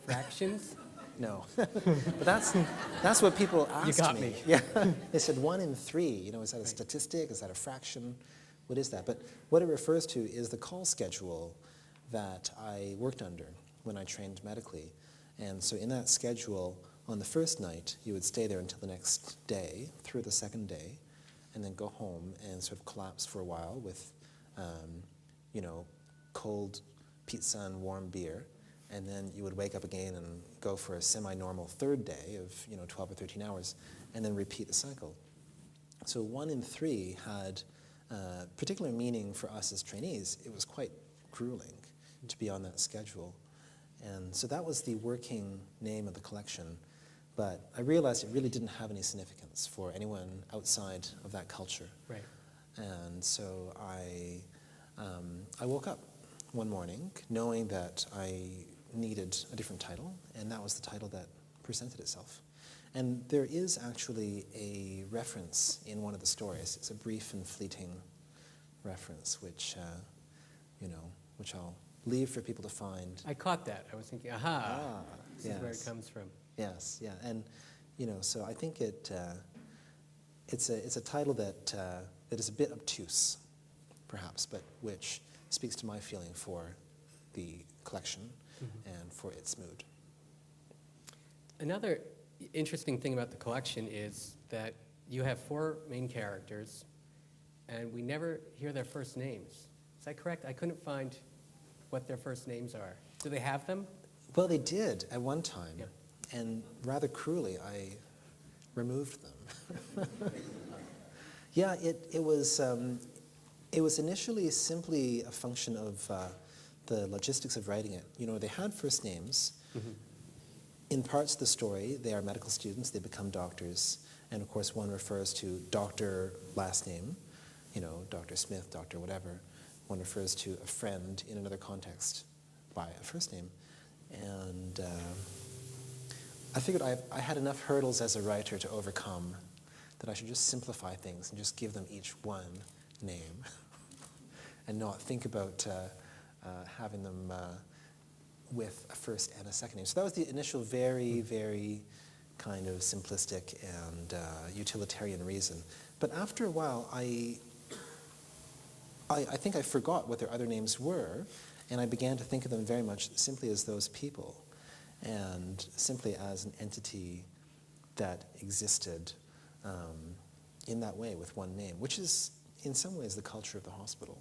Fractions? No. But that's what people asked You got me. Yeah. They said 1 in 3. You know, is that a statistic? Is that a fraction? What is that? But what it refers to is the call schedule that I worked under when I trained medically. And so in that schedule, on the first night, you would stay there until the next day, through the second day, and then go home and sort of collapse for a while with, cold pizza and warm beer. And then you would wake up again and go for a semi-normal third day of 12 or 13 hours, and then repeat the cycle. So 1 in 3 had particular meaning for us as trainees. It was quite grueling to be on that schedule. And so that was the working name of the collection. But I realized it really didn't have any significance for anyone outside of that culture. Right. And so I woke up one morning knowing that I needed a different title, and that was the title that presented itself. And there is actually a reference in one of the stories. It's a brief and fleeting reference, which I'll leave for people to find. I caught that. I was thinking, aha, this is where it yes. comes from. Yes, yeah, and so I think it's a title that is a bit obtuse, perhaps, but which speaks to my feeling for the collection and for its mood. Another interesting thing about the collection is that you have 4 main characters, and we never hear their first names. Is that correct? I couldn't find what their first names are. Do they have them? Well, they did at one time, Yeah. and rather cruelly, I removed them. Yeah, it was initially simply a function of the logistics of writing it. You know, they had first names. Mm-hmm. In parts of the story, they are medical students, they become doctors, and of course one refers to doctor last name, you know, Dr. Smith, Dr. whatever. One refers to a friend in another context by a first name. And I figured I had enough hurdles as a writer to overcome that I should just simplify things and just give them each one name and not think about having them with a first and a second name. So that was the initial very, very kind of simplistic and utilitarian reason. But after a while, I think I forgot what their other names were, and I began to think of them very much simply as those people, and simply as an entity that existed in that way with one name, which is in some ways the culture of the hospital,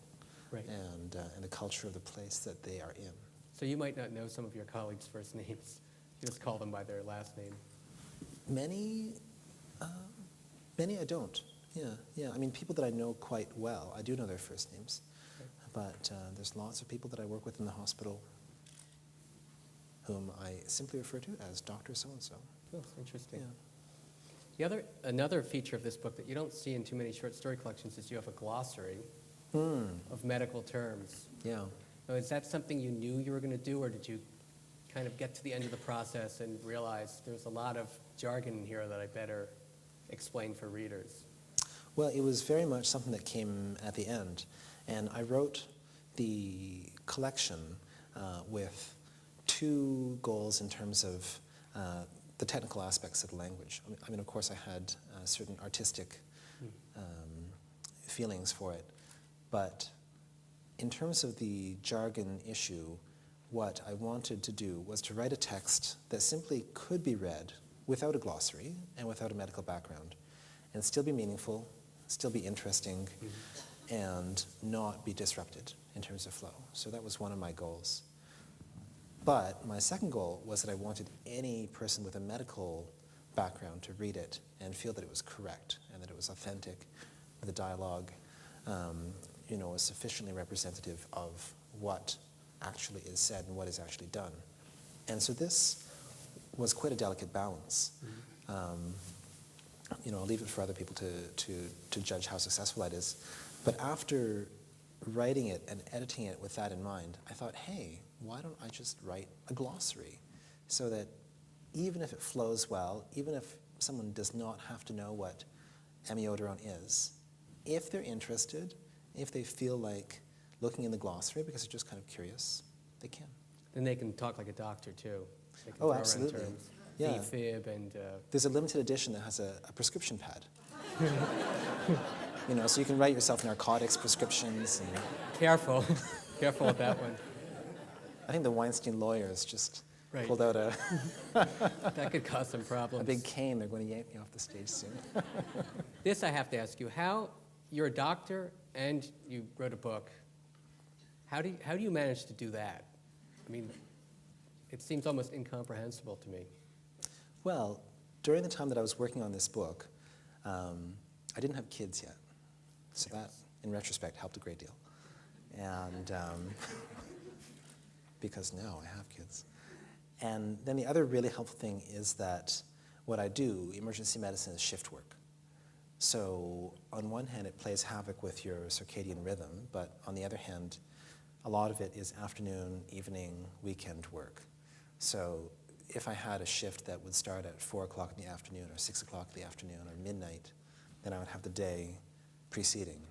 Right. and the culture of the place that they are in. So you might not know some of your colleagues' first names. You just call them by their last name. Many I don't. Yeah. I mean, people that I know quite well, I do know their first names. Okay. But there's lots of people that I work with in the hospital whom I simply refer to as Dr. So-and-so. Oh, interesting. Yeah. Another feature of this book that you don't see in too many short story collections is you have a glossary of medical terms. Yeah. Now, is that something you knew you were going to do, or did you kind of get to the end of the process and realize there's a lot of jargon in here that I better explain for readers? Well, it was very much something that came at the end. And I wrote the collection with two goals in terms of the technical aspects of the language. I mean, of course, I had certain artistic feelings for it. But in terms of the jargon issue, what I wanted to do was to write a text that simply could be read without a glossary and without a medical background, and still be meaningful, still be interesting, and not be disrupted in terms of flow. So that was one of my goals. But my second goal was that I wanted any person with a medical background to read it and feel that it was correct and that it was authentic, the dialogue was sufficiently representative of what actually is said and what is actually done. And so this was quite a delicate balance. I'll leave it for other people to judge how successful that is. But after writing it and editing it with that in mind, I thought, hey, why don't I just write a glossary so that even if it flows well, even if someone does not have to know what amiodarone is, if they're interested, if they feel like looking in the glossary because they're just kind of curious, they can. Then they can talk like a doctor, too. They can Oh, throw around absolutely. terms. Yeah. Defib and... There's a limited edition that has a prescription pad. So you can write yourself narcotics prescriptions. And Careful. Careful with that one. I think the Weinstein lawyers just Right. pulled out a That could cause some problems. big cane. They're going to yank me off the stage soon. This I have to ask you. You're a doctor and you wrote a book. How do you manage to do that? I mean, it seems almost incomprehensible to me. Well, during the time that I was working on this book, I didn't have kids yet. So that, in retrospect, helped a great deal. And because now I have kids. And then the other really helpful thing is that what I do, emergency medicine, is shift work. So on one hand, it plays havoc with your circadian rhythm, but on the other hand, a lot of it is afternoon, evening, weekend work. So if I had a shift that would start at 4 o'clock in the afternoon or 6 o'clock in the afternoon or midnight, then I would have the day preceding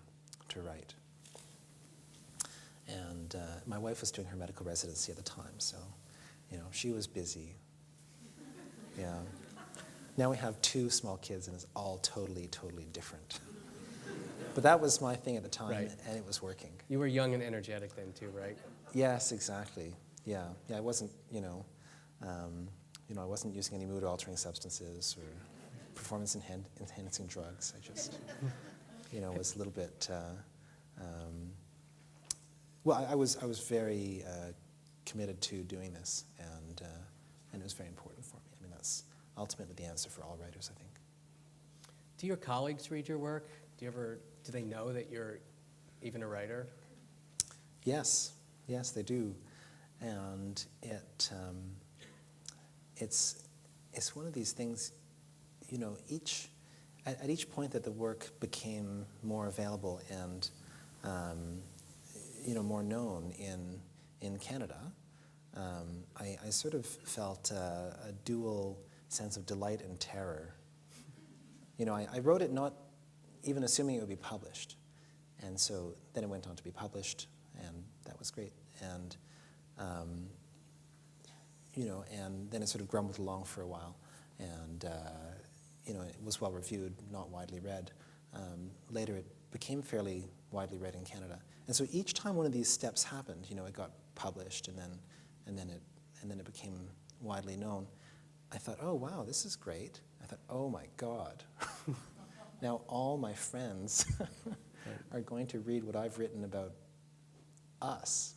to write. And my wife was doing her medical residency at the time, so she was busy. Yeah. Now we have 2 small kids, and it's all totally, totally different. But that was my thing at the time, Right. and it was working. You were young and energetic then too, right? Yes, exactly. Yeah. I wasn't, I wasn't using any mood-altering substances or performance-enhancing drugs. I just was a little bit. Well, I was very committed to doing this, and it was very important for me. I mean, that's ultimately the answer for all writers, I think. Do your colleagues read your work? Do they know that you're even a writer? Yes, they do, and it's one of these things. At each point that the work became more available and more known in Canada, I sort of felt a dual sense of delight and terror. I wrote it not even assuming it would be published, and so then it went on to be published, and that was great. And and then it sort of grumbled along for a while, and it was well reviewed, not widely read. Later, it became fairly widely read in Canada, and so each time one of these steps happened, it got published, and then it became widely known. I thought, oh wow, this is great. I thought, oh my God, now all my friends are going to read what I've written about us.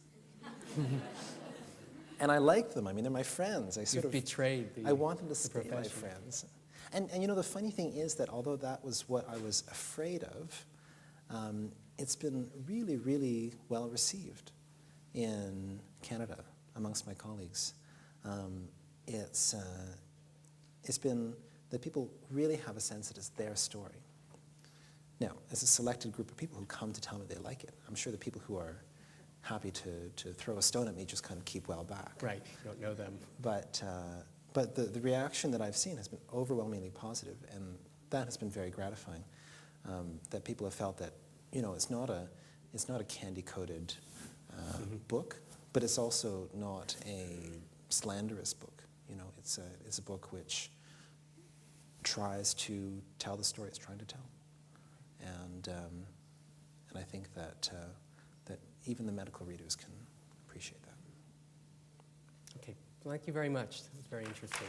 And I like them. I mean, they're my friends. You've betrayed I want them to stay my profession. friends. And the funny thing is that although that was what I was afraid of, it's been really, really well received in Canada amongst my colleagues. It's been that people really have a sense that it's their story. Now, there's a selected group of people who come to tell me they like it. I'm sure the people who are happy to throw a stone at me just kind of keep well back. Right, you don't know them. But the reaction that I've seen has been overwhelmingly positive, and that has been very gratifying. That people have felt that it's not a candy-coated book, but it's also not a slanderous book. It's a book which tries to tell the story it's trying to tell, and I think that even the medical readers can appreciate that. Okay, well, thank you very much. That was very interesting.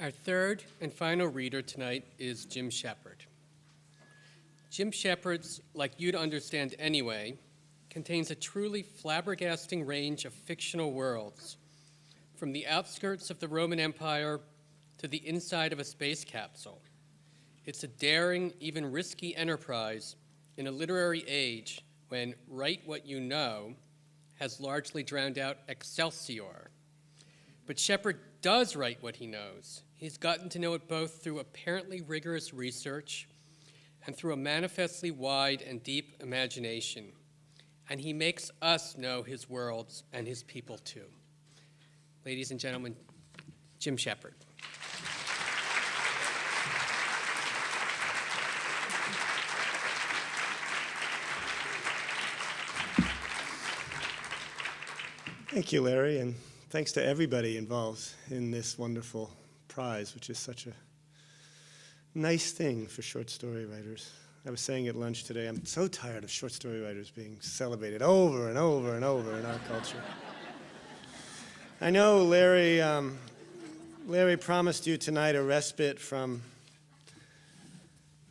Our third and final reader tonight is Jim Sheppard. Jim Sheppard's Like You'd Understand Anyway contains a truly flabbergasting range of fictional worlds, from the outskirts of the Roman Empire to the inside of a space capsule. It's a daring, even risky enterprise in a literary age when write what you know has largely drowned out Excelsior. But Sheppard does write what he knows. He's gotten to know it both through apparently rigorous research and through a manifestly wide and deep imagination. And he makes us know his worlds and his people too. Ladies and gentlemen, Jim Sheppard. Thank you, Larry, and thanks to everybody involved in this wonderful prize, which is such a nice thing for short story writers. I was saying at lunch today, I'm so tired of short story writers being celebrated over and over and over in our culture. I know Larry promised you tonight a respite from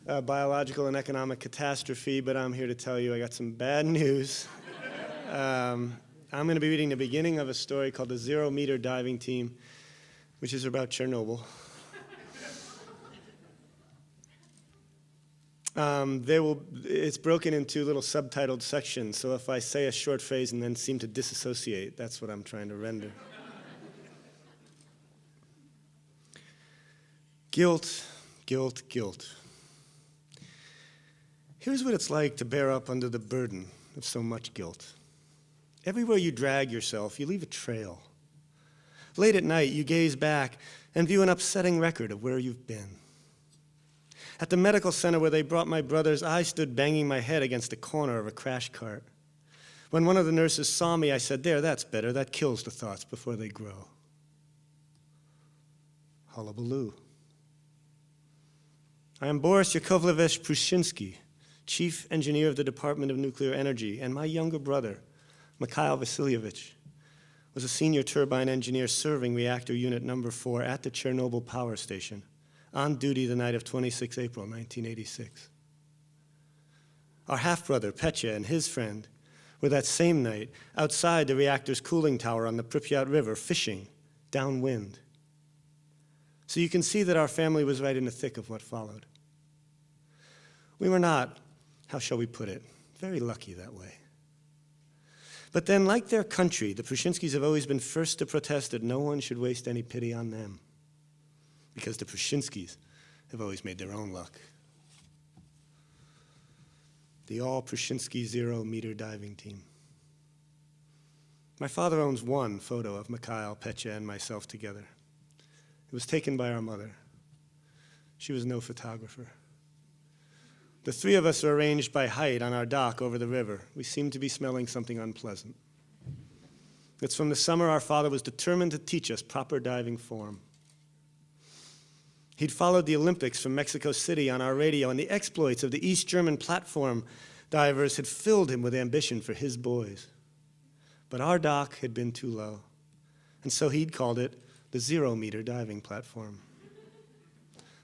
biological and economic catastrophe, but I'm here to tell you I got some bad news. I'm going to be reading the beginning of a story called The 0 Meter Diving Team, which is about Chernobyl. It's broken into little subtitled sections, so if I say a short phrase and then seem to disassociate, that's what I'm trying to render. Guilt, guilt, guilt. Here's what it's like to bear up under the burden of so much guilt. Everywhere you drag yourself, you leave a trail. Late at night, you gaze back and view an upsetting record of where you've been. At the medical center where they brought my brothers, I stood banging my head against the corner of a crash cart. When one of the nurses saw me, I said, "There, that's better. That kills the thoughts before they grow." Hullabaloo. I am Boris Yakovlevich Prushinsky, Chief Engineer of the Department of Nuclear Energy, and my younger brother, Mikhail Vasilievich, was a senior turbine engineer serving reactor unit number 4 at the Chernobyl power station, on duty the night of 26 April 1986. Our half-brother, Petya, and his friend were that same night outside the reactor's cooling tower on the Pripyat River fishing downwind. So you can see that our family was right in the thick of what followed. We were not, how shall we put it, very lucky that way. But then, like their country, the Prushinskis have always been first to protest that no one should waste any pity on them, because the Prushinskis have always made their own luck. The all-Prushinsky 0-meter diving team. My father owns one photo of Mikhail, Petya, and myself together. It was taken by our mother. She was no photographer. The three of us are arranged by height on our dock over the river. We seem to be smelling something unpleasant. It's from the summer our father was determined to teach us proper diving form. He'd followed the Olympics from Mexico City on our radio, and the exploits of the East German platform divers had filled him with ambition for his boys. But our dock had been too low, and so he'd called it the 0-meter diving platform.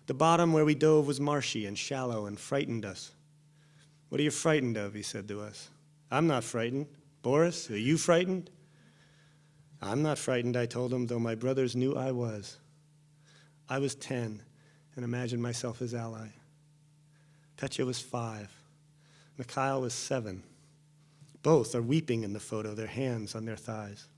The bottom where we dove was marshy and shallow and frightened us. "What are you frightened of?" he said to us. "I'm not frightened. Boris, are you frightened?" "I'm not frightened," I told him, though my brothers knew I was. I was 10 and imagined myself his ally. Petya was 5. Mikhail was 7. Both are weeping in the photo, their hands on their thighs.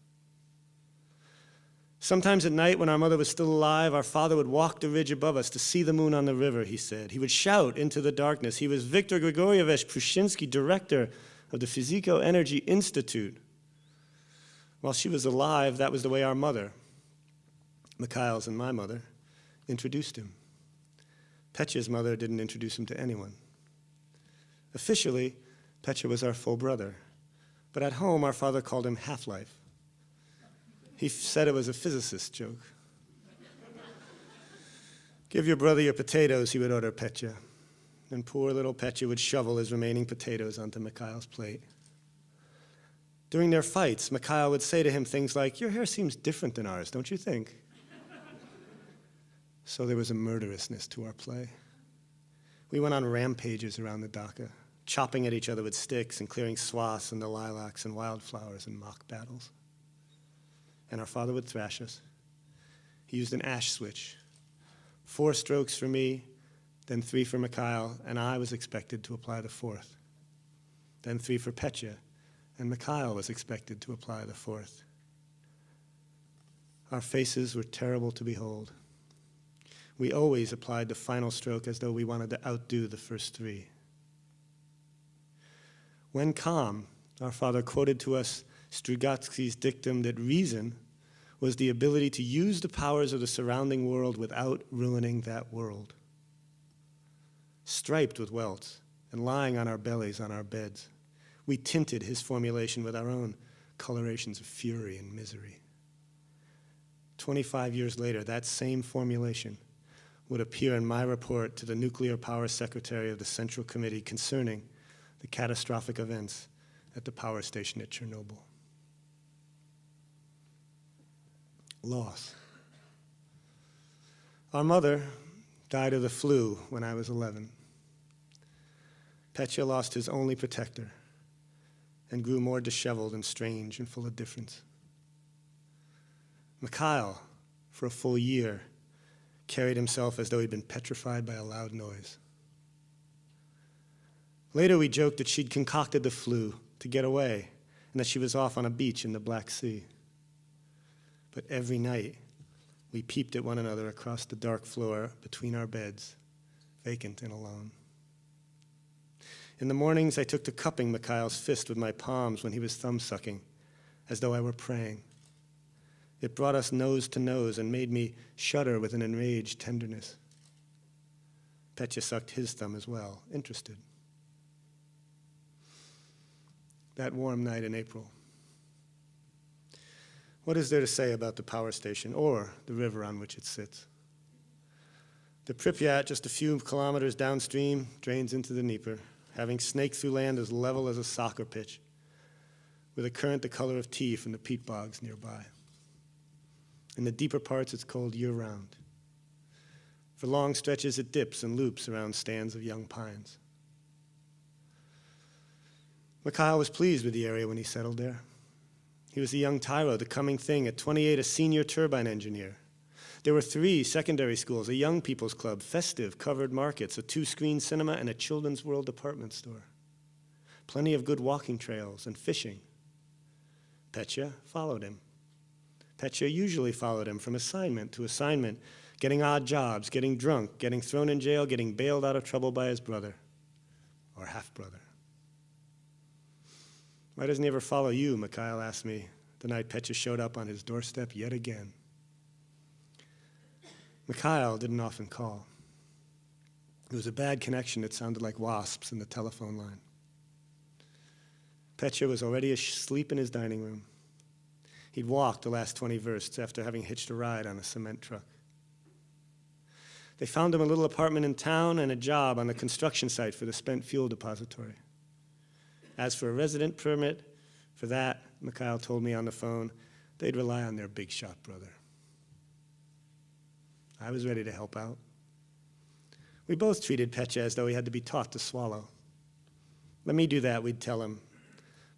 Sometimes at night, when our mother was still alive, our father would walk the ridge above us to see the moon on the river, he said. He would shout into the darkness. He was Viktor Grigorievich Prushinsky, director of the Physico Energy Institute. While she was alive, that was the way our mother, Mikhail's and my mother, introduced him. Petya's mother didn't introduce him to anyone. Officially, Petya was our full brother, but at home our father called him Half-Life. He said it was a physicist's joke. "Give your brother your potatoes," he would order Petya, and poor little Petya would shovel his remaining potatoes onto Mikhail's plate. During their fights, Mikhail would say to him things like, "Your hair seems different than ours, don't you think?" So there was a murderousness to our play. We went on rampages around the dacha, chopping at each other with sticks and clearing swaths in the lilacs and wildflowers in mock battles. And our father would thrash us. He used an ash switch. 4 strokes for me, then 3 for Mikhail, and I was expected to apply the 4th. Then 3 for Petya, and Mikhail was expected to apply the 4th. Our faces were terrible to behold. We always applied the final stroke as though we wanted to outdo the first 3. When calm, our father quoted to us Strugatsky's dictum that reason was the ability to use the powers of the surrounding world without ruining that world. Striped with welts and lying on our bellies on our beds, we tinted his formulation with our own colorations of fury and misery. 25 years later, that same formulation would appear in my report to the Nuclear Power Secretary of the Central Committee concerning the catastrophic events at the power station at Chernobyl. Loss. Our mother died of the flu when I was 11. Petya lost his only protector and grew more disheveled and strange and full of difference. Mikhail, for a full year, carried himself as though he'd been petrified by a loud noise. Later we joked that she'd concocted the flu to get away and that she was off on a beach in the Black Sea. But every night, we peeped at one another across the dark floor between our beds, vacant and alone. In the mornings, I took to cupping Mikhail's fist with my palms when he was thumb-sucking, as though I were praying. It brought us nose to nose and made me shudder with an enraged tenderness. Petya sucked his thumb as well, interested. That warm night in April. What is there to say about the power station or the river on which it sits? The Pripyat, just a few kilometers downstream, drains into the Dnieper, having snaked through land as level as a soccer pitch. with a current the color of tea from the peat bogs nearby. In the deeper parts, it's cold year-round. For long stretches, it dips and loops around stands of young pines. Mikhail was pleased with the area when he settled there. He was a young tyro, the coming thing, at 28 a senior turbine engineer. There were 3 secondary schools, a young people's club, festive covered markets, a 2-screen cinema, and a children's world department store. Plenty of good walking trails and fishing. Petya followed him. Petya usually followed him from assignment to assignment, getting odd jobs, getting drunk, getting thrown in jail, getting bailed out of trouble by his brother, or half-brother. Why doesn't he ever follow you, Mikhail asked me the night Petya showed up on his doorstep yet again. Mikhail didn't often call. It was a bad connection that sounded like wasps in the telephone line. Petya was already asleep in his dining room. He'd walked the last 20 versts after having hitched a ride on a cement truck. They found him a little apartment in town and a job on the construction site for the spent fuel depository. As for a resident permit, for that, Mikhail told me on the phone, they'd rely on their big shot brother. I was ready to help out. We both treated Petya as though he had to be taught to swallow. Let me do that, we'd tell him,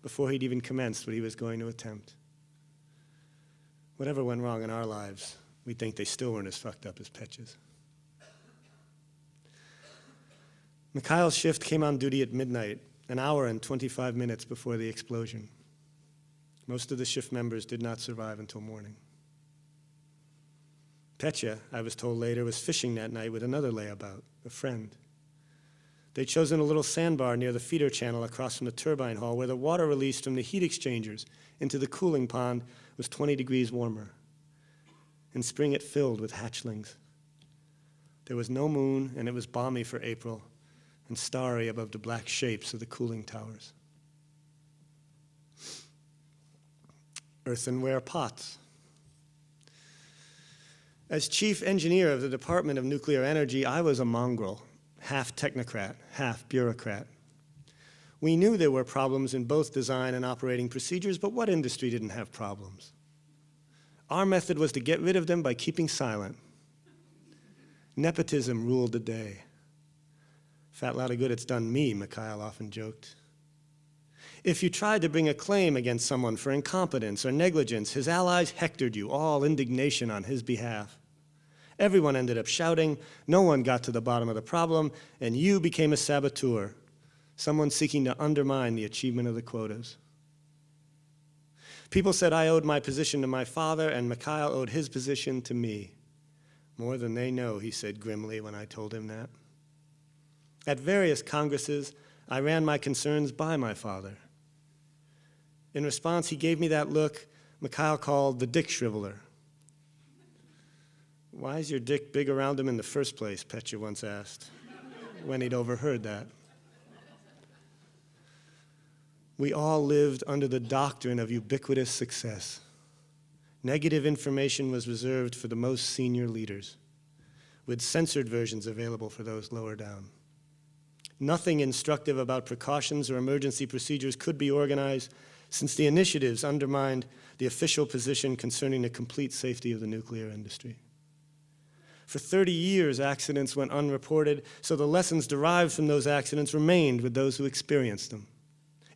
before he'd even commenced what he was going to attempt. Whatever went wrong in our lives, we'd think they still weren't as fucked up as Petya's. Mikhail's shift came on duty at midnight, an hour and 25 minutes before the explosion. Most of the shift members did not survive until morning. Petya, I was told later, was fishing that night with another layabout, a friend. They'd chosen a little sandbar near the feeder channel across from the turbine hall where the water released from the heat exchangers into the cooling pond was 20 degrees warmer. In spring it filled with hatchlings. There was no moon, and it was balmy for April, and starry above the black shapes of the cooling towers. Earthenware pots. As chief engineer of the Department of Nuclear Energy, I was a mongrel, half technocrat, half bureaucrat. We knew there were problems in both design and operating procedures, but what industry didn't have problems? Our method was to get rid of them by keeping silent. Nepotism ruled the day. Fat lot of good it's done me, Mikhail often joked. If you tried to bring a claim against someone for incompetence or negligence, his allies hectored you, all indignation on his behalf. Everyone ended up shouting, no one got to the bottom of the problem, and you became a saboteur, someone seeking to undermine the achievement of the quotas. People said I owed my position to my father, and Mikhail owed his position to me. More than they know, he said grimly when I told him that. At various congresses, I ran my concerns by my father. In response, he gave me that look Mikhail called the dick shriveler. Why is your dick big around him in the first place, Petya once asked, when he'd overheard that. We all lived under the doctrine of ubiquitous success. Negative information was reserved for the most senior leaders, with censored versions available for those lower down. Nothing instructive about precautions or emergency procedures could be organized, since the initiatives undermined the official position concerning the complete safety of the nuclear industry. For 30 years, accidents went unreported, so the lessons derived from those accidents remained with those who experienced them.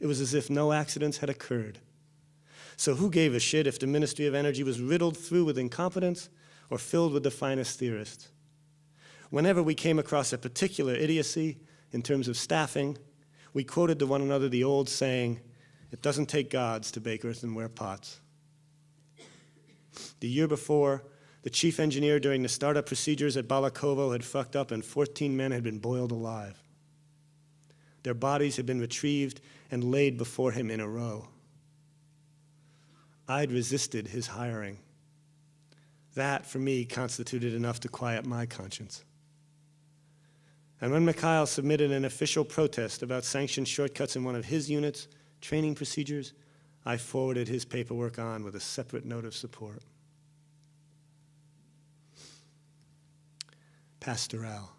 It was as if no accidents had occurred. So who gave a shit if the Ministry of Energy was riddled through with incompetence or filled with the finest theorists? Whenever we came across a particular idiocy in terms of staffing, we quoted to one another the old saying, "It doesn't take gods to bake earthenware pots." The year before, the chief engineer during the startup procedures at Balakovo had fucked up and 14 men had been boiled alive. Their bodies had been retrieved and laid before him in a row. I'd resisted his hiring. That, for me, constituted enough to quiet my conscience. And when Mikhail submitted an official protest about sanctioned shortcuts in one of his units' training procedures, I forwarded his paperwork on with a separate note of support. Pastoral.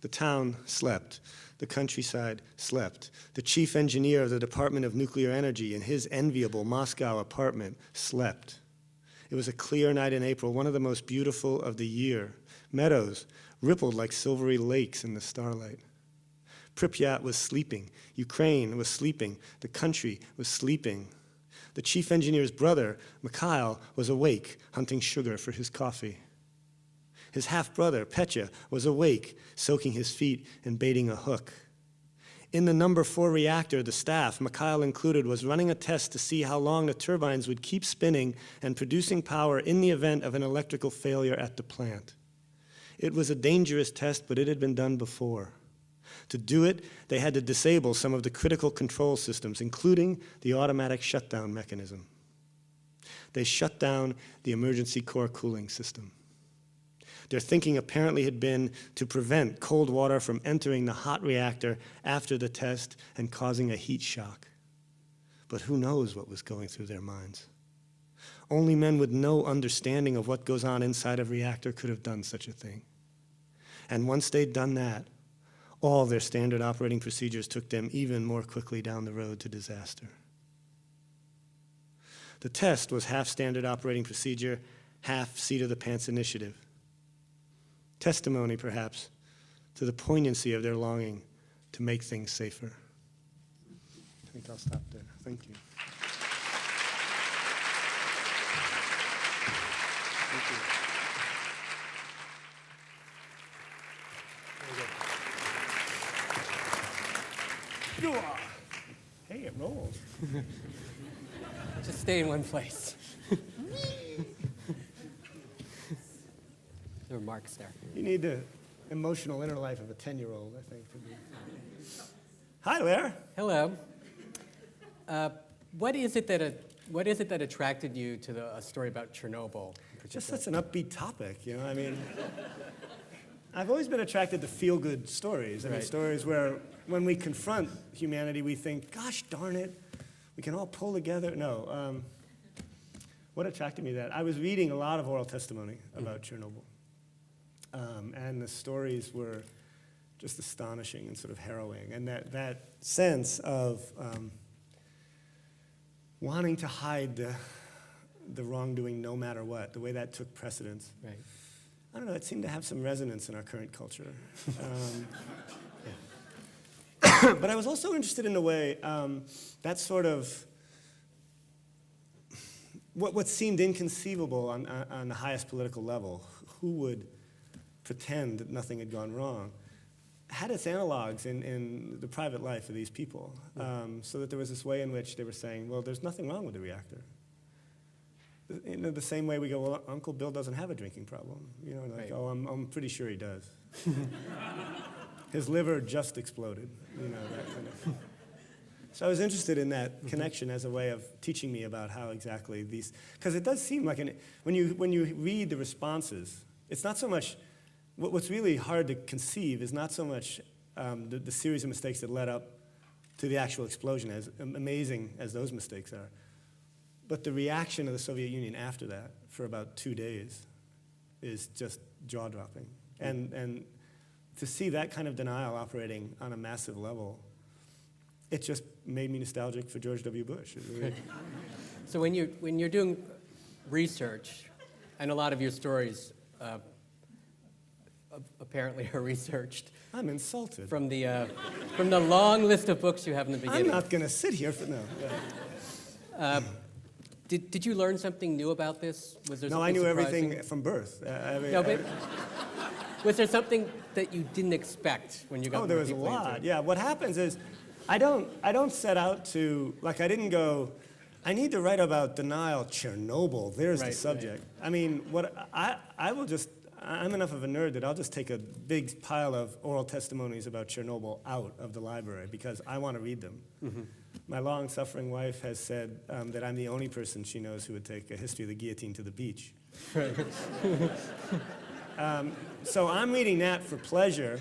The town slept. The countryside slept. The chief engineer of the Department of Nuclear Energy in his enviable Moscow apartment slept. It was a clear night in April, one of the most beautiful of the year. Meadows rippled like silvery lakes in the starlight. Pripyat was sleeping. Ukraine was sleeping. The country was sleeping. The chief engineer's brother, Mikhail, was awake, hunting sugar for his coffee. His half-brother, Petya, was awake, soaking his feet and baiting a hook. In the number 4 reactor, the staff, Mikhail included, was running a test to see how long the turbines would keep spinning and producing power in the event of an electrical failure at the plant. It was a dangerous test, but it had been done before. To do it, they had to disable some of the critical control systems, including the automatic shutdown mechanism. They shut down the emergency core cooling system. Their thinking apparently had been to prevent cold water from entering the hot reactor after the test and causing a heat shock. But who knows what was going through their minds? Only men with no understanding of what goes on inside a reactor could have done such a thing. And once they'd done that, all their standard operating procedures took them even more quickly down the road to disaster. The test was half standard operating procedure, half seat-of-the-pants initiative. Testimony, perhaps, to the poignancy of their longing to make things safer. I think I'll stop there. Thank you. Thank you. There you go. Hey, it rolls. Just stay in one place. There were marks there. You need the emotional inner life of a 10-year-old, I think, to be. Hi there. Hello. What is it that attracted you to a story about Chernobyl in particular? Just such an upbeat topic, you know. I mean, I've always been attracted to feel-good stories. I mean, Right. stories where, when we confront humanity, we think, "Gosh darn it, we can all pull together." No. What attracted me to that? I was reading a lot of oral testimony about Chernobyl. And the stories were just astonishing and sort of harrowing. And that sense of wanting to hide the wrongdoing no matter what, the way that took precedence. Right. I don't know, it seemed to have some resonance in our current culture. But I was also interested in the way that sort of, what seemed inconceivable on the highest political level, who would pretend that nothing had gone wrong, had its analogs in the private life of these people. So that there was this way in which they were saying, well, there's nothing wrong with the reactor. You know, the same way we go, well, Uncle Bill doesn't have a drinking problem. You know, like, Right. oh, I'm pretty sure he does. His liver just exploded, you know, that kind of. So I was interested in that connection as a way of teaching me about how exactly these, because it does seem like, when you read the responses, it's not so much, what's really hard to conceive is not so much the series of mistakes that led up to the actual explosion, as amazing as those mistakes are, but the reaction of the Soviet Union after that for about 2 days is just jaw-dropping. And to see that kind of denial operating on a massive level, it just made me nostalgic for George W. Bush. It really, So when you're doing research, and a lot of your stories apparently are researched I'm insulted. from the long list of books you have in the I'm beginning. not going to sit here for, no. Did you learn something new about this? Was there No, something I knew surprising? everything from birth. I mean, No, but was there something that you didn't expect when you got oh, there more was a deeply into lot. it? Yeah, what happens is I don't set out to, like, I didn't go, I need to write about denial, Chernobyl, there's the Right, subject. I mean, I will just, I'm enough of a nerd that I'll just take a big pile of oral testimonies about Chernobyl out of the library because I want to read them. Mm-hmm. My long-suffering wife has said that I'm the only person she knows who would take a history of the guillotine to the beach. So I'm reading that for pleasure,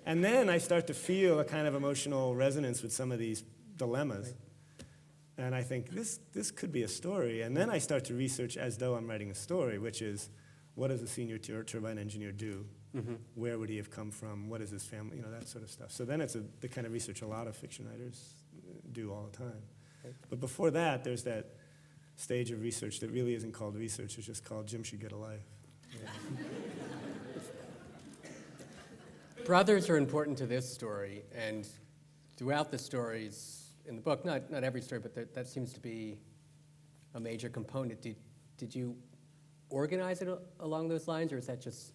and then I start to feel a kind of emotional resonance with some of these dilemmas. And I think, this could be a story. And then I start to research as though I'm writing a story, which is, what does a senior turbine engineer do? Where would he have come from? What is his family? That sort of stuff. So then it's the kind of research a lot of fiction writers do all the time. Right. But before that, there's that stage of research that really isn't called research. It's just called Jim Should Get a Life. Brothers are important to this story, and throughout the stories in the book, not every story, but that seems to be a major component. Did you organize it along those lines, or is that just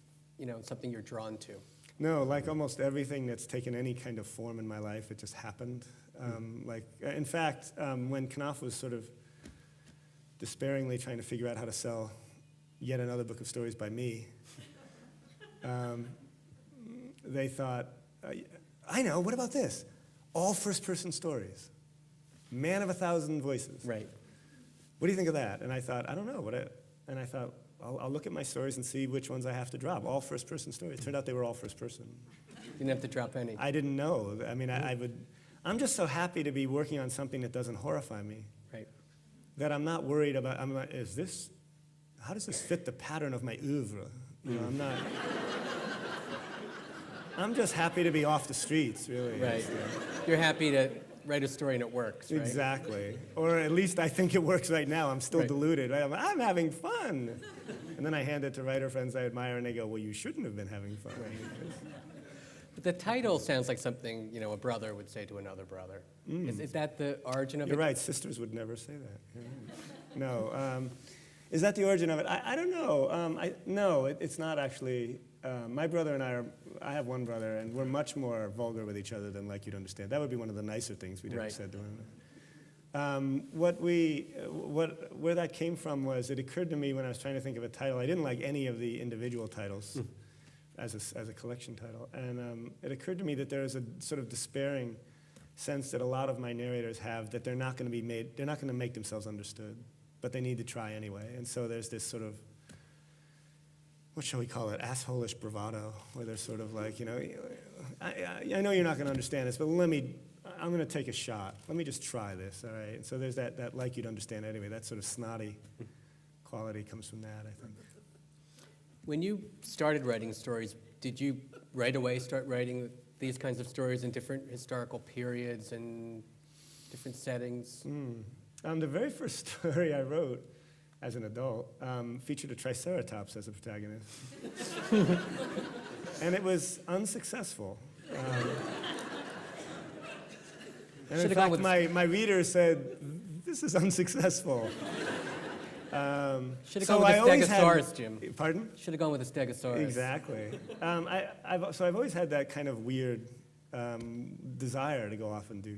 something you're drawn to? No, like almost everything that's taken any kind of form in my life, it just happened. In fact, when Knopf was sort of despairingly trying to figure out how to sell yet another book of stories by me, they thought, I know, what about this? All first-person stories. Man of 1,000 voices. Right. What do you think of that? And I thought, I don't know. And I thought, I'll look at my stories and see which ones I have to drop. All first-person stories. Turned out they were all first-person. You didn't have to drop any. I didn't know. I mean, I'm just so happy to be working on something that doesn't horrify me. Right. That I'm not worried about, how does this fit the pattern of my oeuvre? I'm just happy to be off the streets, really. Right. You're happy to write a story and it works, right? Exactly. Or at least I think it works right now. I'm still Right. deluded. I'm having fun. And then I hand it to writer friends I admire, and they go, well, you shouldn't have been having fun. But the title sounds like something, a brother would say to another brother. Is that the origin of You're it? right. Sisters would never say that. You're right. No. Is that the origin of it? I don't know. No, it's not actually. My brother and I have one brother, and we're much more vulgar with each other than like you'd understand. That would be one of the nicer things we'd ever Right. said to him. Where that came from was it occurred to me when I was trying to think of a title. I didn't like any of the individual titles as a collection title, and it occurred to me that there is a sort of despairing sense that a lot of my narrators have that they're not going to make themselves understood, but they need to try anyway. And so there's this sort of, what shall we call it, asshole-ish bravado, where they're sort of like, I know you're not going to understand this, but I'm going to take a shot. Let me just try this, all right? And so there's that like you'd understand anyway, that sort of snotty quality comes from that, I think. When you started writing stories, did you right away start writing these kinds of stories in different historical periods and different settings? The very first story I wrote as an adult featured a Triceratops as a protagonist. And it was unsuccessful. And in Should've gone fact, with- my reader said, this is unsuccessful. Should have So gone with I a always had- Stegosaurus, Jim. Pardon? Should have gone with a Stegosaurus. Exactly. I've always had that kind of weird desire to go off and do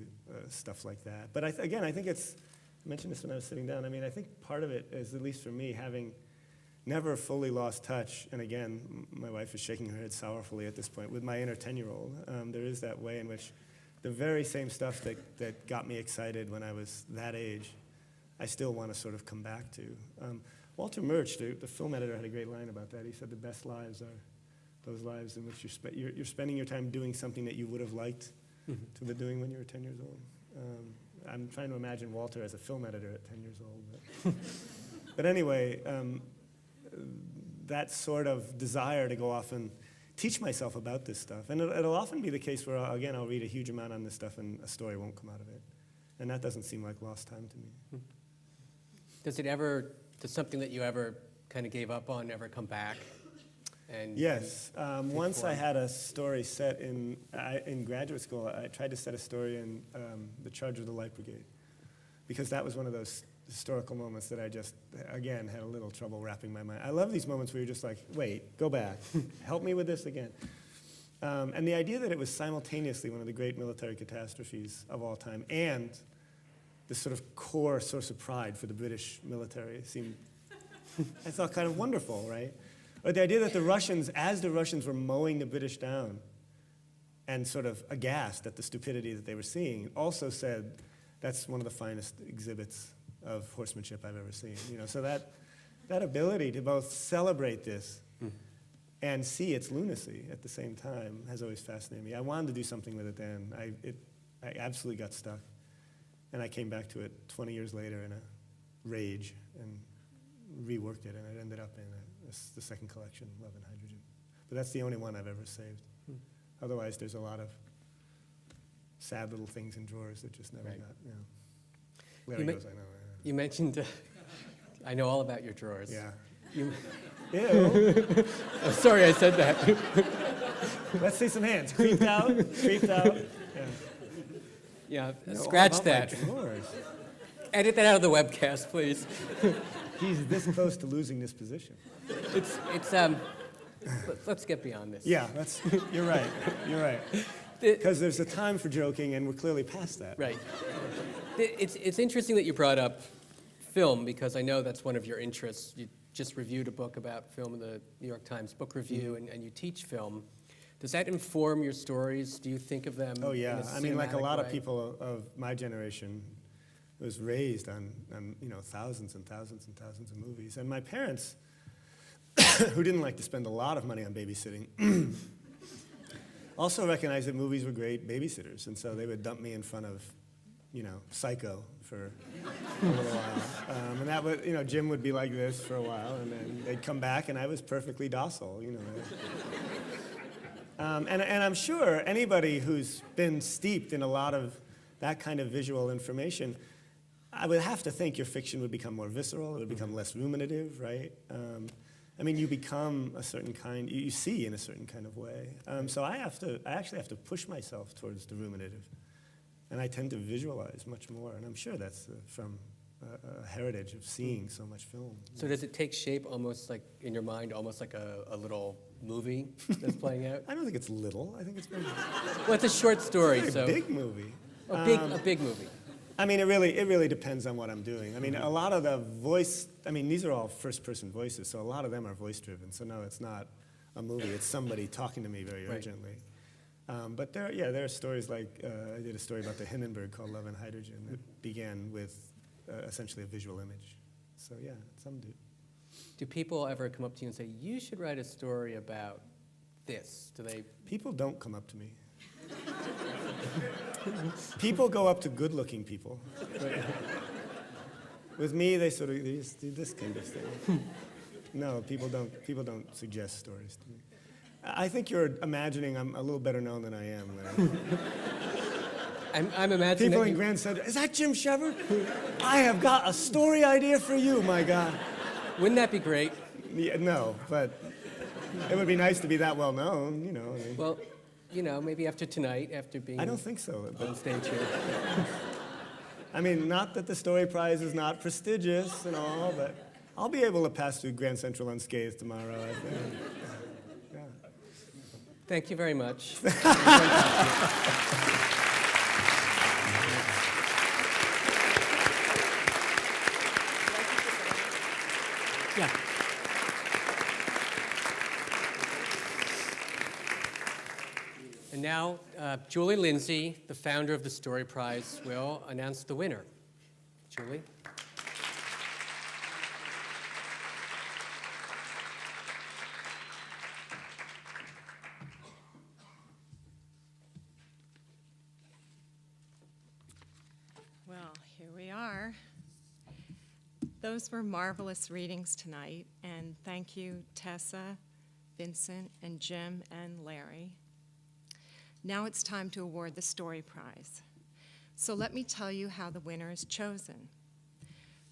stuff like that. But I think it's, I mentioned this when I was sitting down. I think part of it is, at least for me, having never fully lost touch, and again, my wife is shaking her head sorrowfully at this point, with my inner 10-year-old. There is that way in which the very same stuff that got me excited when I was that age, I still want to sort of come back to. Walter Murch, the film editor, had a great line about that. He said the best lives are those lives in which you're spending your time doing something that you would have liked to be doing when you were 10 years old. I'm trying to imagine Walter as a film editor at 10 years old. But anyway, that sort of desire to go off and teach myself about this stuff. And it'll often be the case where, again, I'll read a huge amount on this stuff and a story won't come out of it. And that doesn't seem like lost time to me. Does something that you ever kind of gave up on ever come back? And Yes. Once I form. had a story set in graduate school. I tried to set a story in The Charge of the Light Brigade, because that was one of those historical moments that I just, again, had a little trouble wrapping my mind. I love these moments where you're just like, wait, go back. Help me with this again. And the idea that it was simultaneously one of the great military catastrophes of all time and this sort of core source of pride for the British military seemed, I thought, kind of wonderful, right? Or the idea that the Russians, as the Russians were mowing the British down and sort of aghast at the stupidity that they were seeing, also said, that's one of the finest exhibits of horsemanship I've ever seen. So that ability to both celebrate this and see its lunacy at the same time has always fascinated me. I wanted to do something with it then. I absolutely got stuck. And I came back to it 20 years later in a rage and reworked it, and it ended up in a the second collection, Love and Hydrogen. But that's the only one I've ever saved. Otherwise, there's a lot of sad little things in drawers that just never Right. got, Larry goes, I know. You mentioned, I know all about your drawers. Yeah. You, Ew. oh, sorry, I said that. Let's see some hands. Creeped out, creeped out. Yeah, You know all scratch about my that. drawers. Edit that out of the webcast, please. He's this close to losing this position. Let's get beyond this. Yeah, you're right. You're right. Because there's a time for joking, and we're clearly past that. Right. It's interesting that you brought up film, because I know that's one of your interests. You just reviewed a book about film in the New York Times Book Review, and you teach film. Does that inform your stories? Do you think of them? Oh, yeah. In a I mean, like a cinematic lot of way? people of my generation, was raised on thousands and thousands and thousands of movies. And my parents, who didn't like to spend a lot of money on babysitting, also recognized that movies were great babysitters. And so they would dump me in front of, Psycho for a little while. And that would, Jim would be like this for a while, and then they'd come back, and I was perfectly docile, And I'm sure anybody who's been steeped in a lot of that kind of visual information, I would have to think your fiction would become more visceral, it would become less ruminative, right? You become a certain kind, you see in a certain kind of way. So I actually have to push myself towards the ruminative. And I tend to visualize much more, and I'm sure that's from a heritage of seeing so much film. So does it take shape almost like, in your mind, almost like a little movie that's playing out? I don't think it's little, I think it's very Well, it's a short story, it's a so. big movie. A big movie. It really depends on what I'm doing. A lot of the voice, these are all first-person voices, so a lot of them are voice-driven. So no, it's not a movie. It's somebody talking to me very Right. urgently. But there are stories like, I did a story about the Hindenburg called Love and Hydrogen that began with essentially a visual image. So yeah, some do. Do people ever come up to you and say, you should write a story about this? Do they? People don't come up to me. People go up to good-looking people. With me, they just do this kind of thing. No, people don't suggest stories to me. I think you're imagining I'm a little better known than I am, Larry. I'm imagining People that in you, Grant said, "Is that Jim Sheppard? I have got a story idea for you, my God." wouldn't that be great? Yeah, no, but it would be nice to be that well known, Well, maybe after tonight, after being I don't think so. on But, stage here. not that the Story Prize is not prestigious and all, but I'll be able to pass through Grand Central unscathed tomorrow, I think. Yeah. Thank you very much. Yeah. And now, Julie Lindsay, the founder of the Story Prize, will announce the winner. Julie? Well, here we are. Those were marvelous readings tonight, and thank you, Tessa, Vincent, and Jim, and Larry. Now it's time to award the Story Prize. So let me tell you how the winner is chosen.